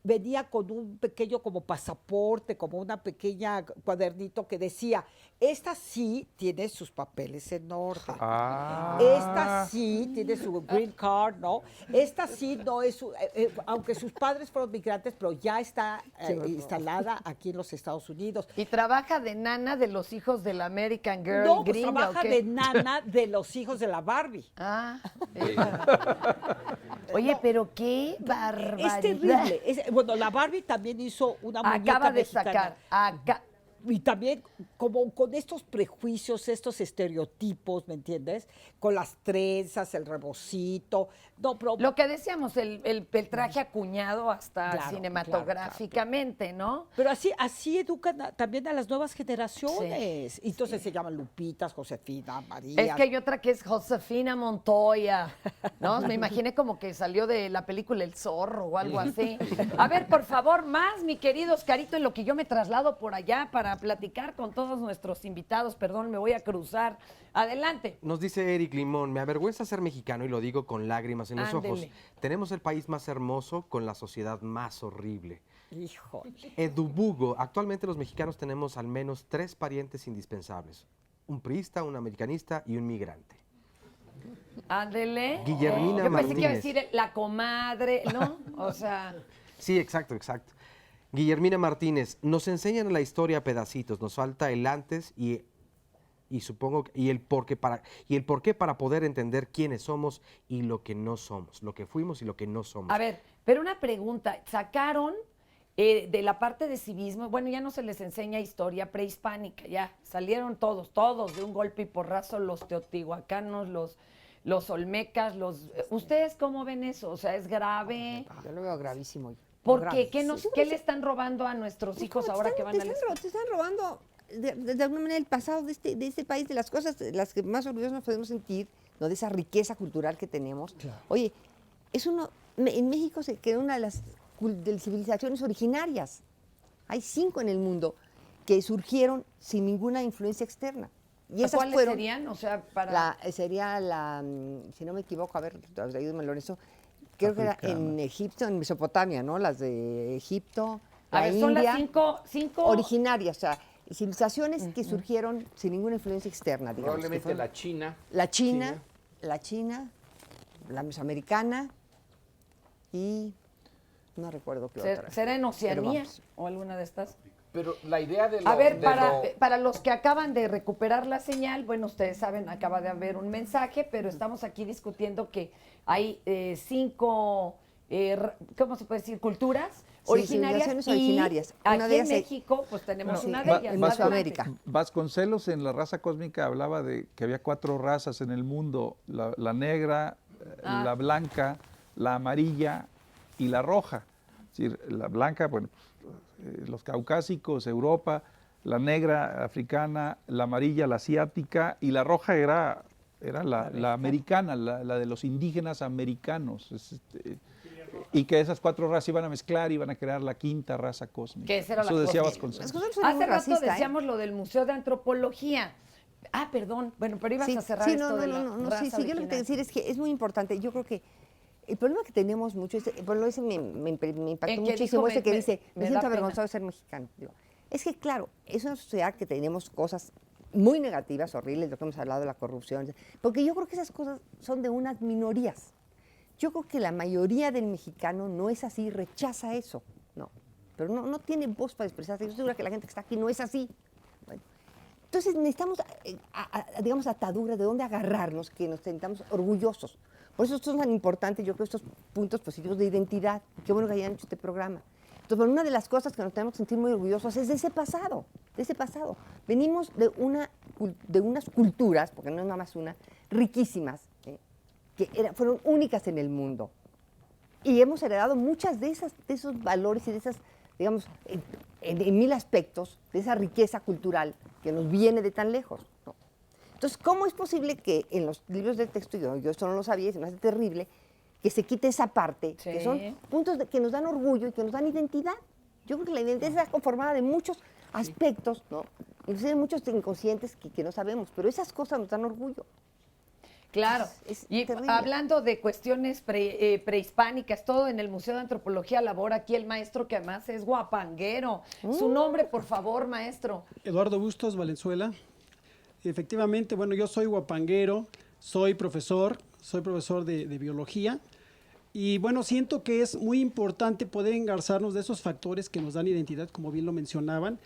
venía con un pequeño como pasaporte, como una pequeña cuadernito que decía, esta sí tiene sus papeles en orden. Ah. Esta sí tiene su green card, ¿no? Esta sí no es, aunque sus padres fueron migrantes, pero ya está instalada aquí en los Estados Unidos. Y trabaja de nana de los hijos de la American Girl No, pues gringa, trabaja ¿o qué? de nana de los hijos de la Barbie. Ah, oye, pero qué barbaridad. Es terrible. Bueno, la Barbie también hizo una muñeca Acaba de mexicana. sacar. y también como con estos prejuicios, estos estereotipos, ¿me entiendes? Con las trenzas, el rebocito. No, pero, Lo que decíamos, el traje acuñado hasta Claro, cinematográficamente, ¿no? pero así educan también a las nuevas generaciones. Y entonces se llaman Lupitas, Josefina, María. Es que hay otra que es Josefina Montoya, ¿no? Me imaginé como que salió de la película El Zorro o algo así. A ver, por favor, más, mi querido Oscarito, en lo que yo me traslado por allá para platicar con todos nuestros invitados. Perdón, me voy a cruzar. Adelante. Nos dice Eric Limón, me avergüenza ser mexicano y lo digo con lágrimas en los ojos. Ándele. Tenemos el país más hermoso con la sociedad más horrible. Híjole. Edubugo, actualmente los mexicanos tenemos al menos 3 parientes indispensables. Un priista, un americanista y un migrante. Ándele. Guillermina Yo pensé que iba a Martínez. decir la comadre, ¿no? O sea, Sí, exacto. Guillermina Martínez, nos enseñan la historia a pedacitos, nos falta el antes y supongo y el por qué para poder entender quiénes somos y lo que no somos, lo que fuimos y lo que no somos. a ver, pero una pregunta. Sacaron de la parte de civismo, bueno, ya no se les enseña historia prehispánica, ya salieron todos de un golpe y porrazo, los teotihuacanos, los olmecas, ¿ustedes cómo ven eso? O sea, ¿es grave? Yo lo veo gravísimo. ¿Por qué? Gravísimo. ¿Qué le están robando a nuestros hijos ahora que van a la escuela? Te están robando de alguna manera el pasado de este país, de las cosas de las que más orgullosos nos podemos sentir, ¿no? De esa riqueza cultural que tenemos. Claro. Oye, en México se quedó una de las civilizaciones originarias. Hay 5 en el mundo que surgieron sin ninguna influencia externa. Y esas ¿Cuáles fueron, serían? O sea, para... sería la, si no me equivoco, a ver, ayúdame Lorenzo, creo que era en Egipto, en Mesopotamia, ¿no? Las de Egipto, A la ver, son India, las cinco originarias, o sea, civilizaciones que surgieron sin ninguna influencia externa, digamos. Probablemente que fueron la China. la China, la mesoamericana y no recuerdo qué otra. ¿Será en Pero Oceanía vamos. o alguna de estas? Pero la idea de lo... A ver, de para los que acaban de recuperar la señal, bueno, ustedes saben, acaba de haber un mensaje, pero estamos aquí discutiendo que hay 5, ¿cómo se puede decir? Culturas originarias. Civilizaciones originarias. Y Una aquí de en ellas México, pues tenemos sí, una de ellas. en Mesoamérica. Vasconcelos en La raza cósmica hablaba de que había 4 razas en el mundo, la negra, la blanca, la amarilla y la roja. Es decir, la blanca, bueno, los caucásicos, Europa, la negra africana, la amarilla, la asiática, y la roja era la americana, la de los indígenas americanos. Y que esas 4 razas iban a mezclar, iban a crear la 5ª raza cósmica. Que esa era Eso la decía cósmica. Vasconcelos. Hace rato decíamos lo del Museo de Antropología. Ah, perdón, bueno, pero ibas a cerrar esto de la raza yo lo que te original. decir es que es muy importante. Yo creo que el problema que tenemos mucho, bueno, ese me impactó muchísimo, ese que dice, me siento avergonzado de ser mexicano. Digo, es que claro, es una sociedad que tenemos cosas muy negativas, horribles, lo que hemos hablado de la corrupción, porque yo creo que esas cosas son de unas minorías. Yo creo que la mayoría del mexicano no es así, rechaza eso, no, pero no tiene voz para expresarse. Yo estoy segura que la gente que está aquí no es así. Bueno, entonces necesitamos, digamos, ataduras de dónde agarrarnos, que nos sentamos orgullosos. Por eso esto es tan importante, yo creo, estos puntos positivos de identidad. Qué bueno que hayan hecho este programa. Entonces, bueno, una de las cosas que nos tenemos que sentir muy orgullosos es de ese pasado, Venimos de unas culturas, porque no es nada más una, riquísimas, que fueron únicas en el mundo. Y hemos heredado muchas de esos valores y de esas, digamos, en 1000 aspectos, de esa riqueza cultural que nos viene de tan lejos, ¿no? Entonces, ¿cómo es posible que en los libros de texto, yo esto no lo sabía, se me hace terrible, que se quite esa parte, que son puntos que nos dan orgullo y que nos dan identidad? Yo creo que la identidad está conformada de muchos aspectos, ¿no? Inclusive muchos inconscientes que no sabemos, pero esas cosas nos dan orgullo. Claro, y terrible. hablando de cuestiones prehispánicas, todo en el Museo de Antropología labora aquí el maestro que además es guapanguero. Su nombre, por favor, maestro. Eduardo Bustos Valenzuela. Efectivamente, bueno, yo soy guapanguero, soy profesor de biología y bueno, siento que es muy importante poder engarzarnos de esos factores que nos dan identidad, como bien lo mencionaban,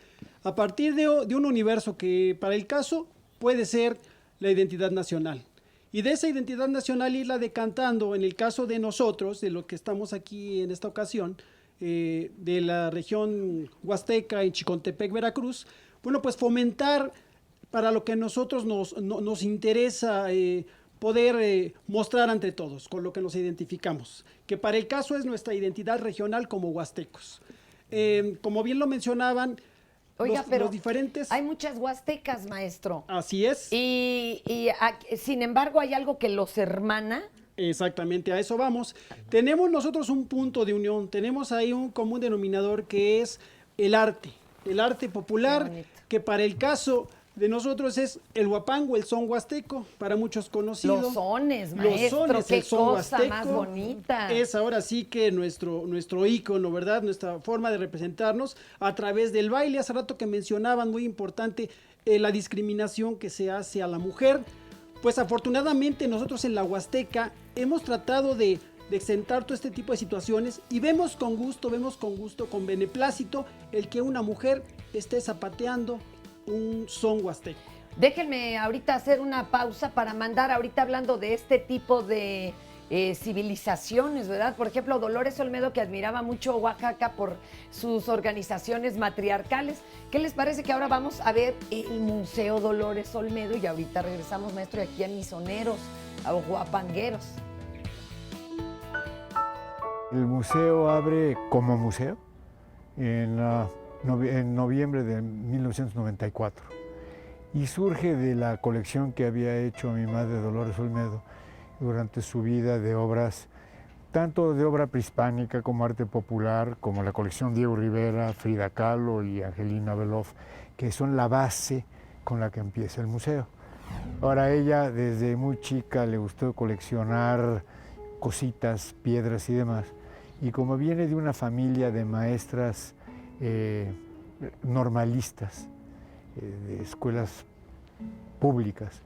a partir de un universo que para el caso puede ser la identidad nacional. Y de esa identidad nacional irla decantando, en el caso de nosotros, de lo que estamos aquí en esta ocasión, de la región huasteca en Chicontepec, Veracruz, bueno, pues fomentar para lo que a nosotros nos interesa poder mostrar ante todos, con lo que nos identificamos, que para el caso es nuestra identidad regional como huastecos. Como bien lo mencionaban, Oiga, pero los diferentes... hay muchas huastecas, maestro. Así es. Sin embargo, ¿hay algo que los hermana? Exactamente, a eso vamos. Tenemos nosotros un punto de unión, tenemos ahí un común denominador que es el arte popular, que para el caso de nosotros es el huapango, el son huasteco, para muchos conocido. Los sones, maestro, qué el son cosa huasteco, más bonita. Es ahora sí que nuestro ícono, ¿verdad? Nuestra forma de representarnos a través del baile. Hace rato que mencionaban, muy importante, la discriminación que se hace a la mujer. Pues afortunadamente nosotros en la Huasteca hemos tratado de exentar todo este tipo de situaciones y vemos con gusto, con beneplácito el que una mujer esté zapateando un son huasteco. Déjenme ahorita hacer una pausa para mandar, ahorita hablando de este tipo de civilizaciones, ¿verdad? Por ejemplo, Dolores Olmedo, que admiraba mucho Oaxaca por sus organizaciones matriarcales. ¿Qué les parece que ahora vamos a ver el Museo Dolores Olmedo? Y ahorita regresamos, maestro, aquí a Misoneros, a Huapangueros. El museo abre como museo en noviembre de 1994 y surge de la colección que había hecho mi madre Dolores Olmedo durante su vida de obras, tanto de obra prehispánica como arte popular, como la colección Diego Rivera, Frida Kahlo y Angelina Beloff, que son la base con la que empieza el museo. Ahora, ella desde muy chica le gustó coleccionar cositas, piedras y demás, y como viene de una familia de maestras normalistas, de escuelas públicas,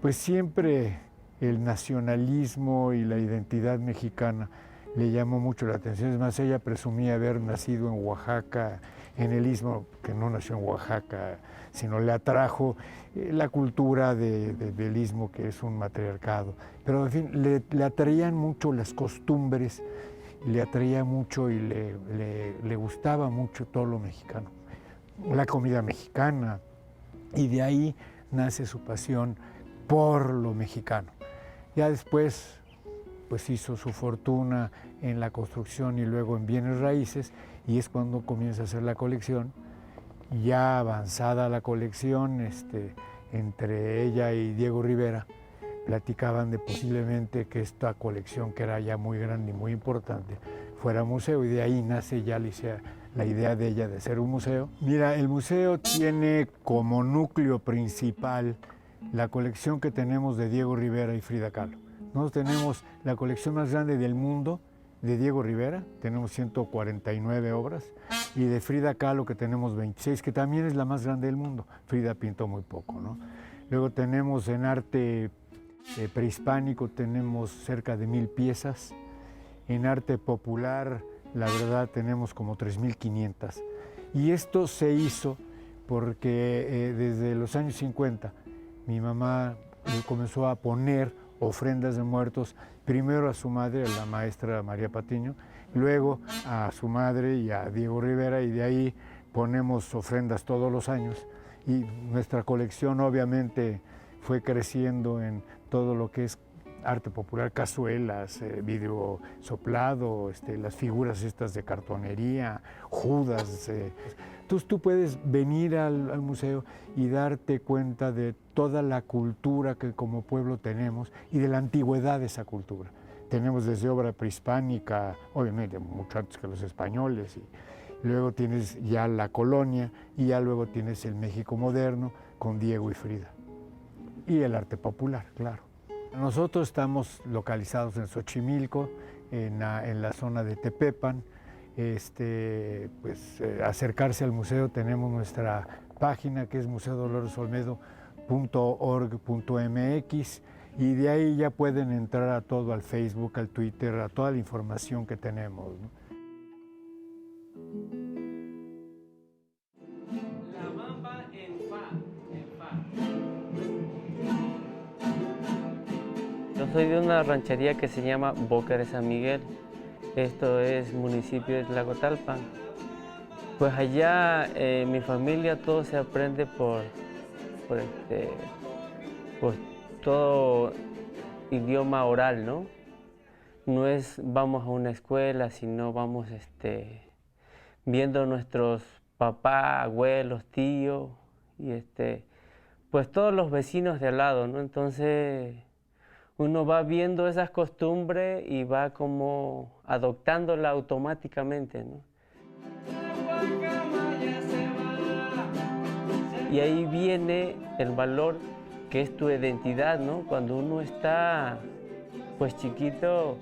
pues siempre el nacionalismo y la identidad mexicana le llamó mucho la atención. Es más, ella presumía haber nacido en Oaxaca, en el Istmo, que no nació en Oaxaca, sino le atrajo la cultura del Istmo, que es un matriarcado. Pero en fin, le atraían mucho las costumbres, le atraía mucho y le gustaba mucho todo lo mexicano, la comida mexicana, y de ahí nace su pasión por lo mexicano. Ya después, pues hizo su fortuna en la construcción y luego en bienes raíces, y es cuando comienza a hacer la colección. Ya avanzada la colección, entre ella y Diego Rivera, platicaban de posiblemente que esta colección, que era ya muy grande y muy importante, fuera museo, y de ahí nace ya la idea de ella de ser un museo. Mira, el museo tiene como núcleo principal la colección que tenemos de Diego Rivera y Frida Kahlo. Nosotros tenemos la colección más grande del mundo de Diego Rivera, tenemos 149 obras, y de Frida Kahlo, que tenemos 26, que también es la más grande del mundo. Frida pintó muy poco, ¿no? Luego tenemos en arte prehispánico, tenemos cerca de 1000 piezas. En arte popular, la verdad, tenemos como 3500. Y esto se hizo porque desde los años 50 mi mamá comenzó a poner ofrendas de muertos, primero a su madre, a la maestra María Patiño, luego a su madre y a Diego Rivera, y de ahí ponemos ofrendas todos los años. Y nuestra colección obviamente fue creciendo en todo lo que es arte popular, cazuelas, vidrio soplado, las figuras estas de cartonería, Judas. Entonces tú puedes venir al museo y darte cuenta de toda la cultura que como pueblo tenemos y de la antigüedad de esa cultura. Tenemos desde obra prehispánica, obviamente mucho antes que los españoles, y luego tienes ya la colonia, y ya luego tienes el México moderno con Diego y Frida. Y el arte popular, claro. Nosotros estamos localizados en Xochimilco, en la zona de Tepepan. Acercarse al museo, tenemos nuestra página, que es museodoloresolmedo.org.mx, y de ahí ya pueden entrar a todo, al Facebook, al Twitter, a toda la información que tenemos, ¿no? La bamba en fa. Yo soy de una ranchería que se llama Boca de San Miguel. Esto es municipio de Tlacotalpan. Pues allá en mi familia todo se aprende por todo idioma oral, ¿no? No es vamos a una escuela, sino vamos viendo a nuestros papás, abuelos, tíos y pues todos los vecinos de al lado, ¿no? Entonces uno va viendo esas costumbres y va como adoptándola automáticamente, ¿no? Y ahí viene el valor que es tu identidad, ¿no? Cuando uno está pues chiquito,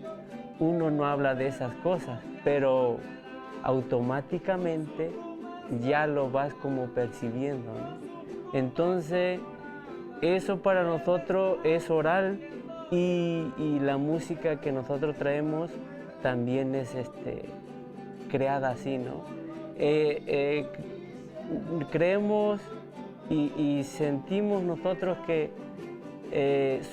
uno no habla de esas cosas, pero automáticamente ya lo vas como percibiendo, ¿no? Entonces, eso para nosotros es oral y la música que nosotros traemos también es creada así, ¿no? Creemos y sentimos nosotros que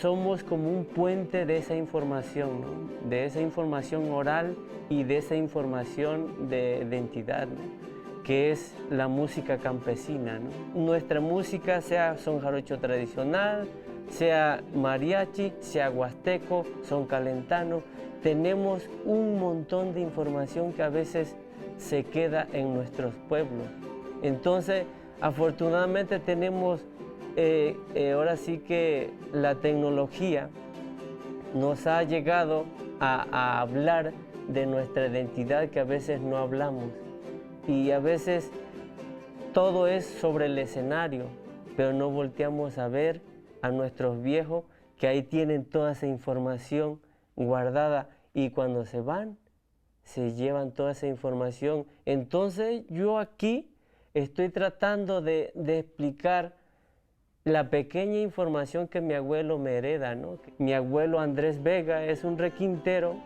somos como un puente de esa información, ¿no? De esa información oral y de esa información de identidad, ¿no? Que es la música campesina, ¿no? Nuestra música, sea son jarocho tradicional, sea mariachi, sea huasteco, son calentano, tenemos un montón de información que a veces se queda en nuestros pueblos. Entonces, afortunadamente tenemos, ahora sí que la tecnología nos ha llegado a hablar de nuestra identidad que a veces no hablamos. Y a veces todo es sobre el escenario, pero no volteamos a ver a nuestros viejos que ahí tienen toda esa información guardada y cuando se van, se llevan toda esa información. Entonces yo aquí estoy tratando de explicar la pequeña información que mi abuelo me hereda, ¿no? Mi abuelo Andrés Vega es un requintero,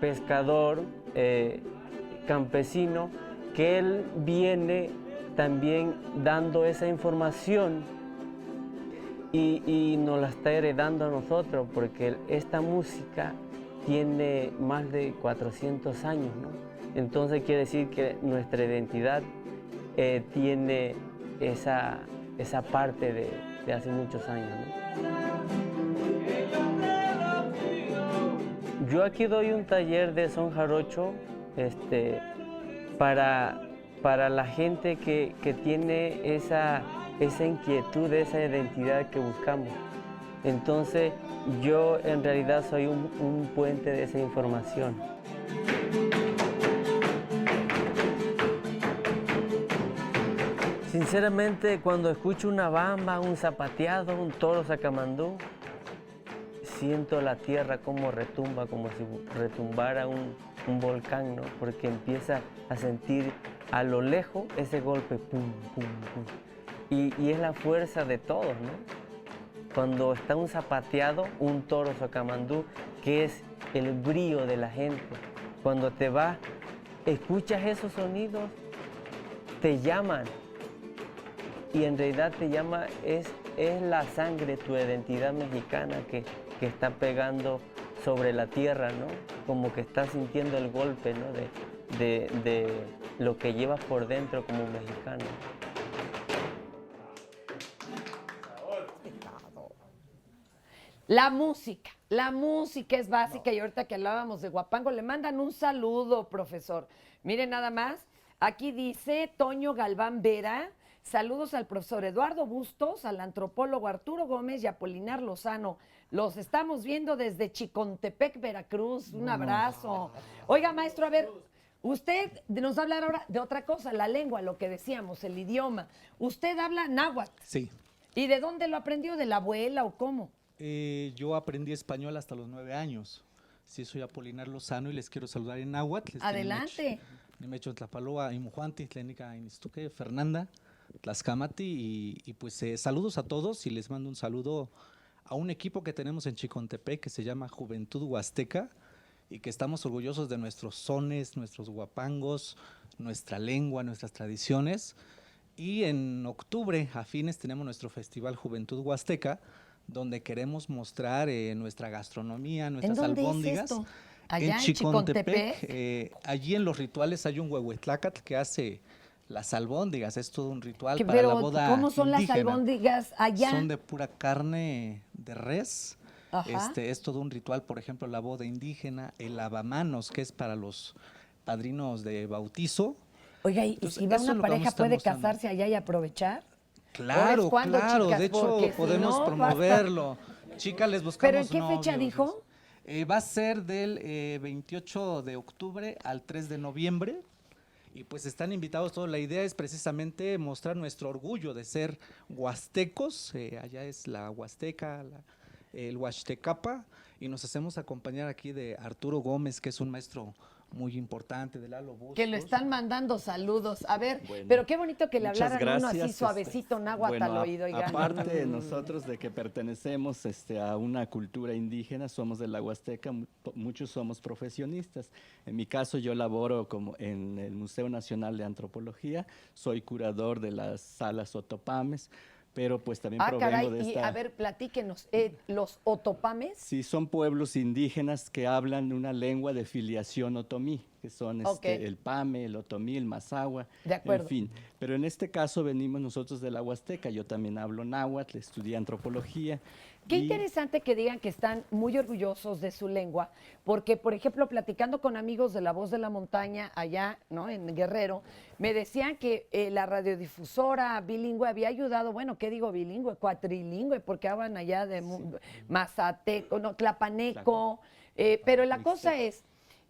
pescador, campesino, que él viene también dando esa información y nos la está heredando a nosotros, porque esta música tiene más de 400 años, ¿no? Entonces quiere decir que nuestra identidad tiene esa parte de hace muchos años, ¿no? Yo aquí doy un taller de son jarocho para la gente que tiene esa inquietud, esa identidad que buscamos. Entonces yo en realidad soy un puente de esa información. Sinceramente, cuando escucho una bamba, un zapateado, un toro sacamandú, siento la tierra como retumba, como si retumbara un volcán, ¿no? Porque empieza a sentir a lo lejos ese golpe, pum, pum, pum. Y es la fuerza de todos, ¿no? Cuando está un zapateado, un toro sacamandú, que es el brío de la gente. Cuando te vas, escuchas esos sonidos, te llaman. Y en realidad te llama, es la sangre, tu identidad mexicana que está pegando sobre la tierra, ¿no? Como que estás sintiendo el golpe, ¿no? De lo que llevas por dentro como mexicano. La música es básica y ahorita que hablábamos de Huapango, le mandan un saludo, profesor. Miren nada más, aquí dice Toño Galván Vera, saludos al profesor Eduardo Bustos, al antropólogo Arturo Gómez y a Apolinar Lozano. Los estamos viendo desde Chicontepec, Veracruz. Un abrazo. Oiga, maestro, a ver, usted nos va a hablar ahora de otra cosa, la lengua, lo que decíamos, el idioma. Usted habla náhuatl. Sí. ¿Y de dónde lo aprendió? ¿De la abuela o cómo? Yo aprendí español hasta los 9 años. Sí, soy Apolinar Lozano y les quiero saludar en náhuatl. Adelante. Nimecho Tlapaloa, Imujuanti, Tlénica, Inistuque, Fernanda, Tlaxcamati y pues saludos a todos y les mando un saludo a un equipo que tenemos en Chicontepec que se llama Juventud Huasteca y que estamos orgullosos de nuestros sones, nuestros huapangos, nuestra lengua, nuestras tradiciones. Y en octubre, a fines, tenemos nuestro Festival Juventud Huasteca, donde queremos mostrar nuestra gastronomía, nuestras albóndigas. ¿En dónde es esto? Allá en Chicontepec. Allí en los rituales hay un huehuetlacatl que hace las albóndigas, es todo un ritual para Pero, la boda ¿cómo son indígena. las albóndigas allá? Son de pura carne de res. Ajá. Es todo un ritual, por ejemplo, la boda indígena, el lavamanos, que es para los padrinos de bautizo. Oiga, ¿y Entonces, si va eso es una lo que vamos pareja a estar puede mostrando. casarse allá y aprovechar? Claro, ¿O es cuándo, claro, chicas? de hecho Porque si podemos no, promoverlo. Chicas, les buscamos ¿Pero en qué fecha novios, dijo? Va a ser del 28 de octubre al 3 de noviembre. Y pues están invitados todos. La idea es precisamente mostrar nuestro orgullo de ser huastecos. Allá es la Huasteca, el Huaxtecapa. Y nos hacemos acompañar aquí de Arturo Gómez, que es un maestro muy importante, de Lalo Bustos. Que le están mandando saludos. A ver, Bueno, pero qué bonito que le muchas hablaran uno gracias, así suavecito, náhuatl al oído. Oiga. Aparte nosotros de que pertenecemos a una cultura indígena, somos de la Huasteca, muchos somos profesionistas. En mi caso yo laboro como en el Museo Nacional de Antropología, soy curador de las salas Otopames, pero pues también provengo caray, de y esta... a ver, platíquenos, los otopames. Sí, son pueblos indígenas que hablan una lengua de filiación otomí, que son Ok. el pame, el otomí, el mazahua, De acuerdo. en fin. Pero en este caso venimos nosotros de la Huasteca, yo también hablo náhuatl, estudié antropología. Qué y- interesante que digan que están muy orgullosos de su lengua, porque, por ejemplo, platicando con amigos de La Voz de la Montaña allá, ¿no?, en Guerrero, me decían que la radiodifusora bilingüe había ayudado, bueno, ¿qué digo bilingüe? Cuatrilingüe, porque hablan allá de mazateco, no, tlapaneco, pero la cosa es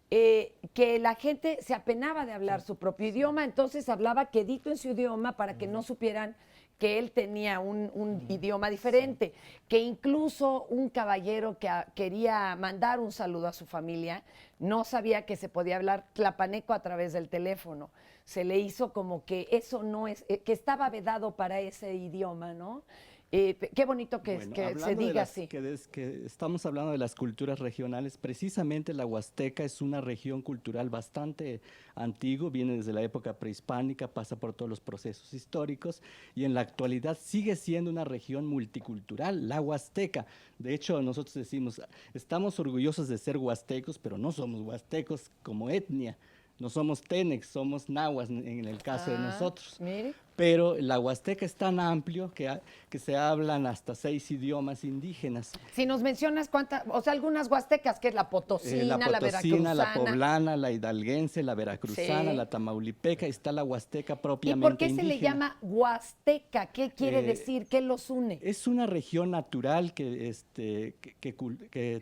que la gente se apenaba de hablar su propio idioma, entonces hablaba quedito en su idioma para que no supieran que él tenía un idioma diferente, que incluso un caballero que quería mandar un saludo a su familia no sabía que se podía hablar tlapaneco a través del teléfono. Se le hizo como que eso no es, que estaba vedado para ese idioma, ¿no? Qué bonito que, Bueno, que se hablando de diga las- así. que estamos hablando de las culturas regionales, precisamente la Huasteca es una región cultural bastante antigua, viene desde la época prehispánica, pasa por todos los procesos históricos y en la actualidad sigue siendo una región multicultural, la Huasteca. De hecho, nosotros decimos, estamos orgullosos de ser huastecos, pero no somos huastecos como etnia. No somos tenex, somos nahuas en el caso de nosotros. Mire. Pero la Huasteca es tan amplio que se hablan hasta 6 idiomas indígenas. Si nos mencionas cuántas, o sea, algunas huastecas, que es la potosina, la veracruzana. La poblana, la hidalguense, la veracruzana, Sí. la tamaulipeca, está la Huasteca ¿Y propiamente por qué se le indígena. llama huasteca? ¿Qué quiere Eh, decir? ¿Qué los une? Es una región natural que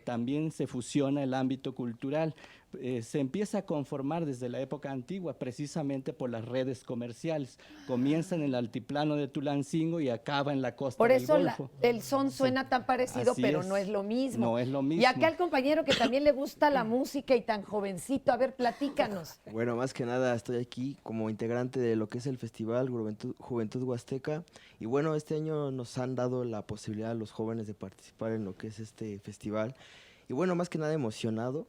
también se fusiona el ámbito cultural. Se empieza a conformar desde la época antigua, precisamente por las redes comerciales. Comienza en el altiplano de Tulancingo y acaba en la costa Por del eso Golfo. el son suena tan parecido, Así pero es. no es lo mismo. No es lo mismo. Y acá el compañero que también le gusta la música y tan jovencito, a ver, platícanos. Bueno, más que nada estoy aquí como integrante de lo que es el Festival Juventud Huasteca y bueno, este año nos han dado la posibilidad a los jóvenes de participar en lo que es este festival y bueno, más que nada emocionado,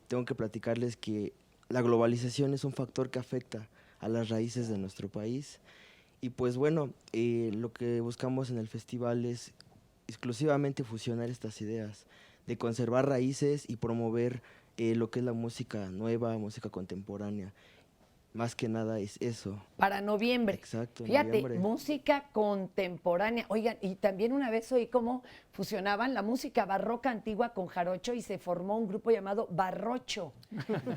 tengo que platicarles que la globalización es un factor que afecta a las raíces de nuestro país y pues bueno, lo que buscamos en el festival es exclusivamente fusionar estas ideas de conservar raíces y promover lo que es la música nueva, música contemporánea. Más que nada es eso. Para noviembre. Exacto, Fíjate, noviembre. música contemporánea. Oigan, y también una vez oí cómo fusionaban la música barroca antigua con jarocho y se formó un grupo llamado Barrocho.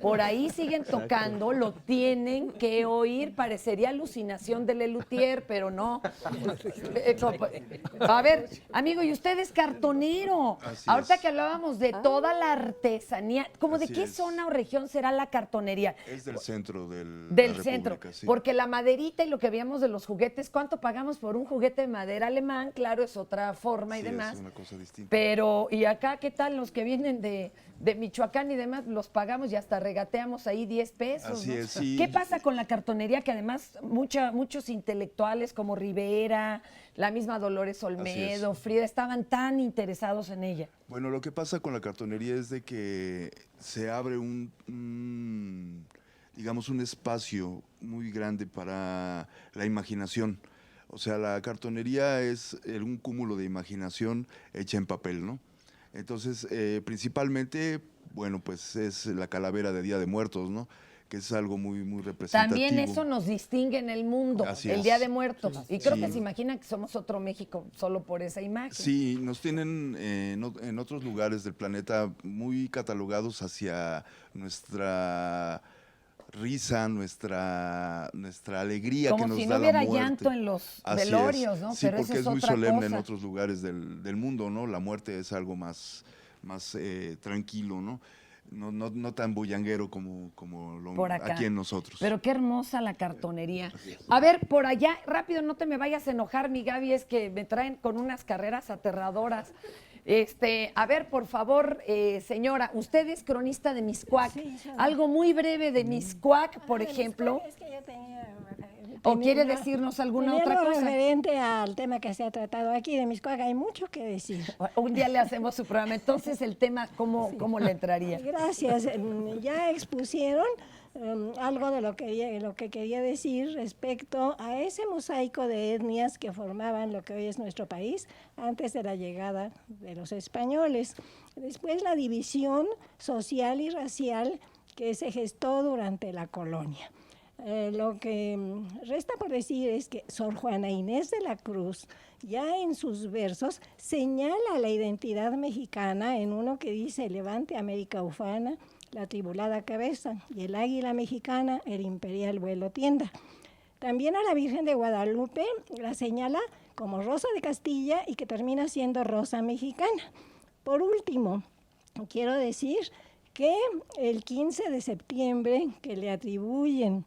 Por ahí siguen Exacto. tocando, lo tienen que oír. Parecería alucinación de Lelutier, pero no. A ver, amigo, y usted es cartonero. Así Ahorita es. que hablábamos de toda la artesanía, ¿cómo de Así qué es. zona o región será la cartonería? Es del centro Del la centro, República, sí. porque la maderita y lo que veíamos de los juguetes, ¿cuánto pagamos por un juguete de madera alemán? Claro, es otra forma y Sí, demás. es una cosa distinta. Pero, ¿y acá qué tal los que vienen de Michoacán y demás? Los pagamos y hasta regateamos ahí 10 pesos. Así ¿no? es, sí. ¿Qué pasa con la cartonería? Que además muchos intelectuales como Rivera, la misma Dolores Olmedo, Frida, estaban tan interesados en ella. Bueno, lo que pasa con la cartonería es de que se abre digamos, un espacio muy grande para la imaginación. O sea, la cartonería es un cúmulo de imaginación hecha en papel, ¿no? Entonces, principalmente, bueno, pues es la calavera de Día de Muertos, ¿no? que es algo muy, muy representativo. También eso nos distingue en el mundo, Así el es. Día de Muertos. Y creo Sí. que se imaginan que somos otro México solo por esa imagen. Sí, nos tienen en otros lugares del planeta muy catalogados hacia nuestra risa, nuestra alegría Como que nos si da no hubiera la muerte. llanto en los Así velorios, es. ¿no? Sí, Pero porque esa es es muy otra solemne en cosa. otros lugares del mundo, ¿no? La muerte es algo más tranquilo, ¿no? No tan bullanguero como Por acá. aquí en nosotros. Pero qué hermosa la cartonería. A ver, por allá, rápido, no te me vayas a enojar, mi Gaby, es que me traen con unas carreras aterradoras. A ver, por favor, señora, usted es cronista de Mixcoac. Algo muy breve de Mixcoac, por ejemplo. Es que yo tenía... ¿O quiere decirnos alguna otra algo cosa? referente al tema que se ha tratado aquí de Mixcoac, hay mucho que decir. Un día le hacemos su programa. Entonces, el tema, ¿cómo le entraría? Gracias. Ya expusieron algo de lo que quería decir respecto a ese mosaico de etnias que formaban lo que hoy es nuestro país antes de la llegada de los españoles. Después la división social y racial que se gestó durante la colonia. Lo que resta por decir es que Sor Juana Inés de la Cruz ya en sus versos señala la identidad mexicana en uno que dice: levante América ufana, la tribulada cabeza, y el águila mexicana, el imperial vuelo tienda. También a la Virgen de Guadalupe la señala como Rosa de Castilla y que termina siendo Rosa mexicana. Por último, quiero decir que el 15 de septiembre, que le atribuyen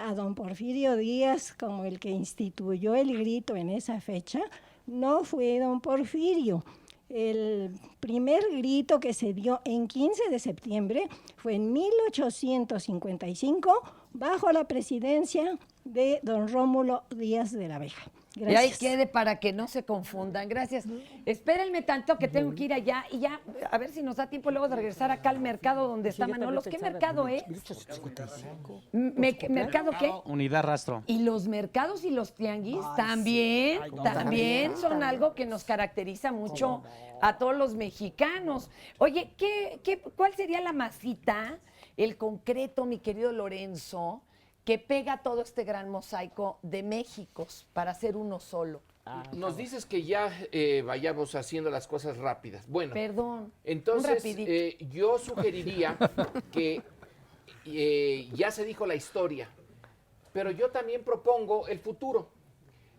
a don Porfirio Díaz como el que instituyó el grito en esa fecha, no fue don Porfirio. El primer grito que se dio en 15 de septiembre fue en 1855 bajo la presidencia de don Rómulo Díaz de la Vega. Gracias. Y ahí quede para que no se confundan. Gracias. Espérenme tanto que tengo que ir allá y ya, a ver si nos da tiempo luego de regresar acá al mercado donde está Manolos. ¿Qué mercado es? ¿Mercado qué? Unidad Rastro. Y los mercados y los tianguis también son algo que nos caracteriza mucho a todos los mexicanos. Oye, ¿cuál sería la masita, el concreto, mi querido Lorenzo, que pega todo este gran mosaico de Méxicos para hacer uno solo? Nos dices que ya vayamos haciendo las cosas rápidas. Bueno, perdón. Entonces, yo sugeriría que ya se dijo la historia, pero yo también propongo el futuro.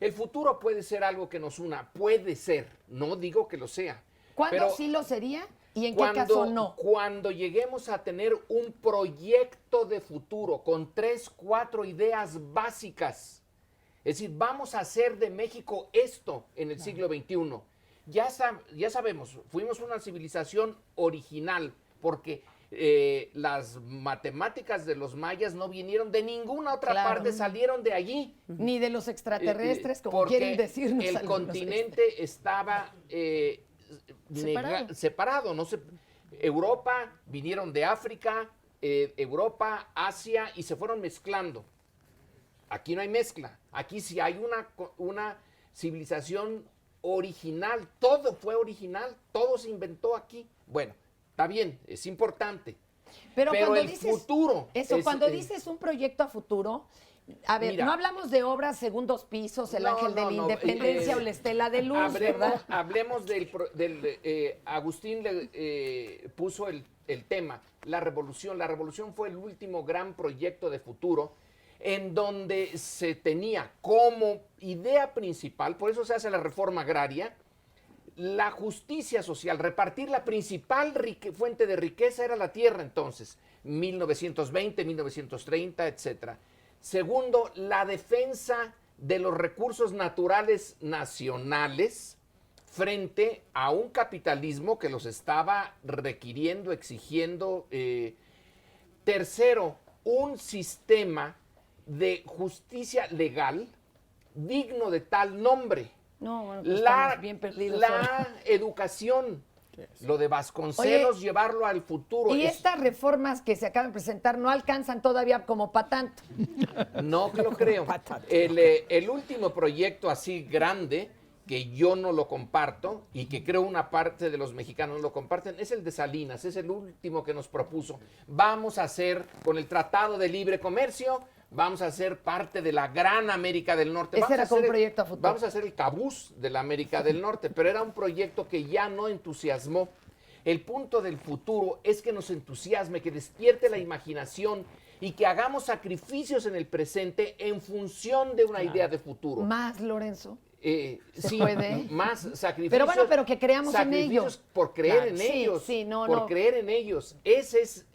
El futuro puede ser algo que nos una, puede ser, no digo que lo sea. ¿Cuándo sí lo sería? ¿Y en qué caso no? Cuando lleguemos a tener un proyecto de futuro con 3, 4 ideas básicas. Es decir, vamos a hacer de México esto en el siglo XXI. Ya sabemos, fuimos una civilización original porque las matemáticas de los mayas no vinieron de ninguna otra parte, salieron de allí. Ni de los extraterrestres, como quieren decirnos. El continente estaba separado. No sé, Europa, vinieron de África, Europa, Asia, y se fueron mezclando. Aquí no hay mezcla. Aquí sí hay una civilización original. Todo fue original. Todo se inventó aquí. Bueno, está bien, es importante. Pero cuando el dices, futuro... cuando dices un proyecto a futuro, a ver, mira, no hablamos de obras segundos pisos, el Ángel de la Independencia o la Estela de Luz, ¿verdad? Hablemos Agustín le puso el tema, la revolución. La revolución fue el último gran proyecto de futuro en donde se tenía como idea principal, por eso se hace la reforma agraria, la justicia social, repartir la principal fuente de riqueza era la tierra entonces, 1920, 1930, etcétera. Segundo, la defensa de los recursos naturales nacionales frente a un capitalismo que los estaba requiriendo, exigiendo. Tercero, un sistema de justicia legal digno de tal nombre. No, bueno, pues estamos bien perdidos. La educación. Lo de Vasconcelos, llevarlo al futuro. Y estas reformas que se acaban de presentar no alcanzan todavía como para tanto. No que lo creo. El último proyecto así grande que yo no lo comparto y que creo una parte de los mexicanos lo comparten, es el de Salinas, es el último que nos propuso. Vamos a hacer, con el Tratado de Libre Comercio, vamos a ser parte de la gran América del Norte. Ese era como un proyecto a futuro. Vamos a ser el cabús de la América del Norte, pero era un proyecto que ya no entusiasmó. El punto del futuro es que nos entusiasme, que despierte la imaginación y que hagamos sacrificios en el presente en función de una idea de futuro. Más, Lorenzo. Sí, puede. más sacrificios. Pero bueno, pero que creamos en sacrificios ellos. por creer Claro, en sí, ellos. sí, no, por no. creer en ellos. Ese es.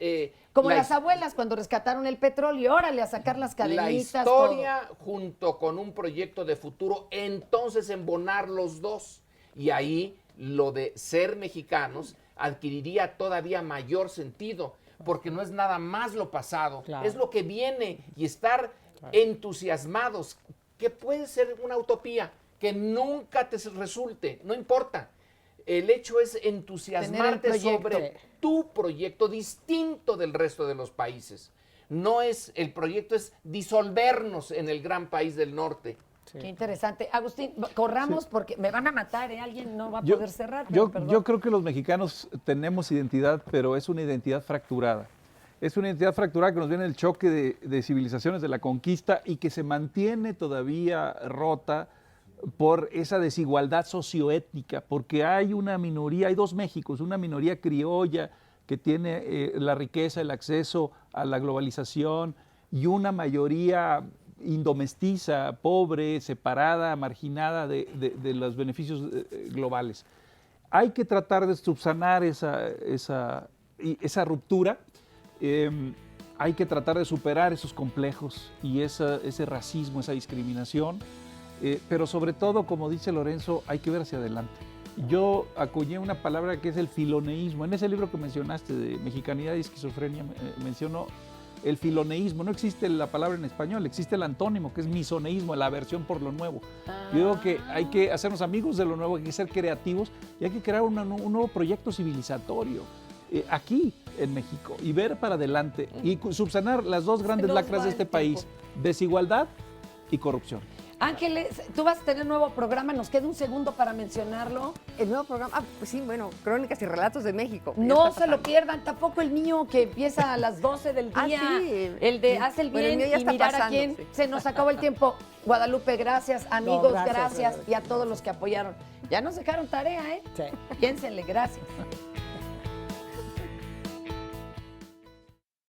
Como las abuelas cuando rescataron el petróleo, órale a sacar las cadenitas. La historia junto con un proyecto de futuro, entonces embonar los dos. Y ahí lo de ser mexicanos adquiriría todavía mayor sentido, porque no es nada más lo pasado, es lo que viene y estar entusiasmados, que puede ser una utopía, que nunca te resulte, no importa. El hecho es entusiasmarte sobre tu proyecto distinto del resto de los países. No es, el proyecto es disolvernos en el gran país del norte. Qué interesante. Agustín, corramos porque me van a matar, alguien no va a poder cerrar. Yo creo que los mexicanos tenemos identidad, pero es una identidad fracturada. Es una identidad fracturada que nos viene del choque de civilizaciones de la conquista y que se mantiene todavía rota por esa desigualdad socioétnica, porque hay una minoría, hay dos Méxicos, una minoría criolla que tiene la riqueza, el acceso a la globalización, y una mayoría indomestiza, pobre, separada, marginada de los beneficios globales. Hay que tratar de subsanar esa ruptura. Hay que tratar de superar esos complejos y ese racismo, esa discriminación, pero sobre todo, como dice Lorenzo, hay que ver hacia adelante. Yo acuñé una palabra que es el filoneísmo. En ese libro que mencionaste de Mexicanidad y Esquizofrenia menciono el filoneísmo. No existe la palabra en español, existe el antónimo, que es misoneísmo, la aversión por lo nuevo. Yo digo que hay que hacernos amigos de lo nuevo, hay que ser creativos y hay que crear un nuevo proyecto civilizatorio aquí en México y ver para adelante y subsanar las dos grandes lacras de este país, desigualdad y corrupción. Ángeles, tú vas a tener un nuevo programa, nos queda un segundo para mencionarlo. El nuevo programa, pues sí, bueno, Crónicas y Relatos de México. No se lo pierdan, tampoco el mío que empieza a las 12 del día. Sí. El de haz el Bueno, bien mío ya y está mirar pasando, a quién. sí. Se nos acabó el tiempo. Guadalupe, gracias. Amigos, No, gracias. gracias. Y a todos los que apoyaron. Ya nos dejaron tarea, ¿eh? Sí. Piénsenle, gracias.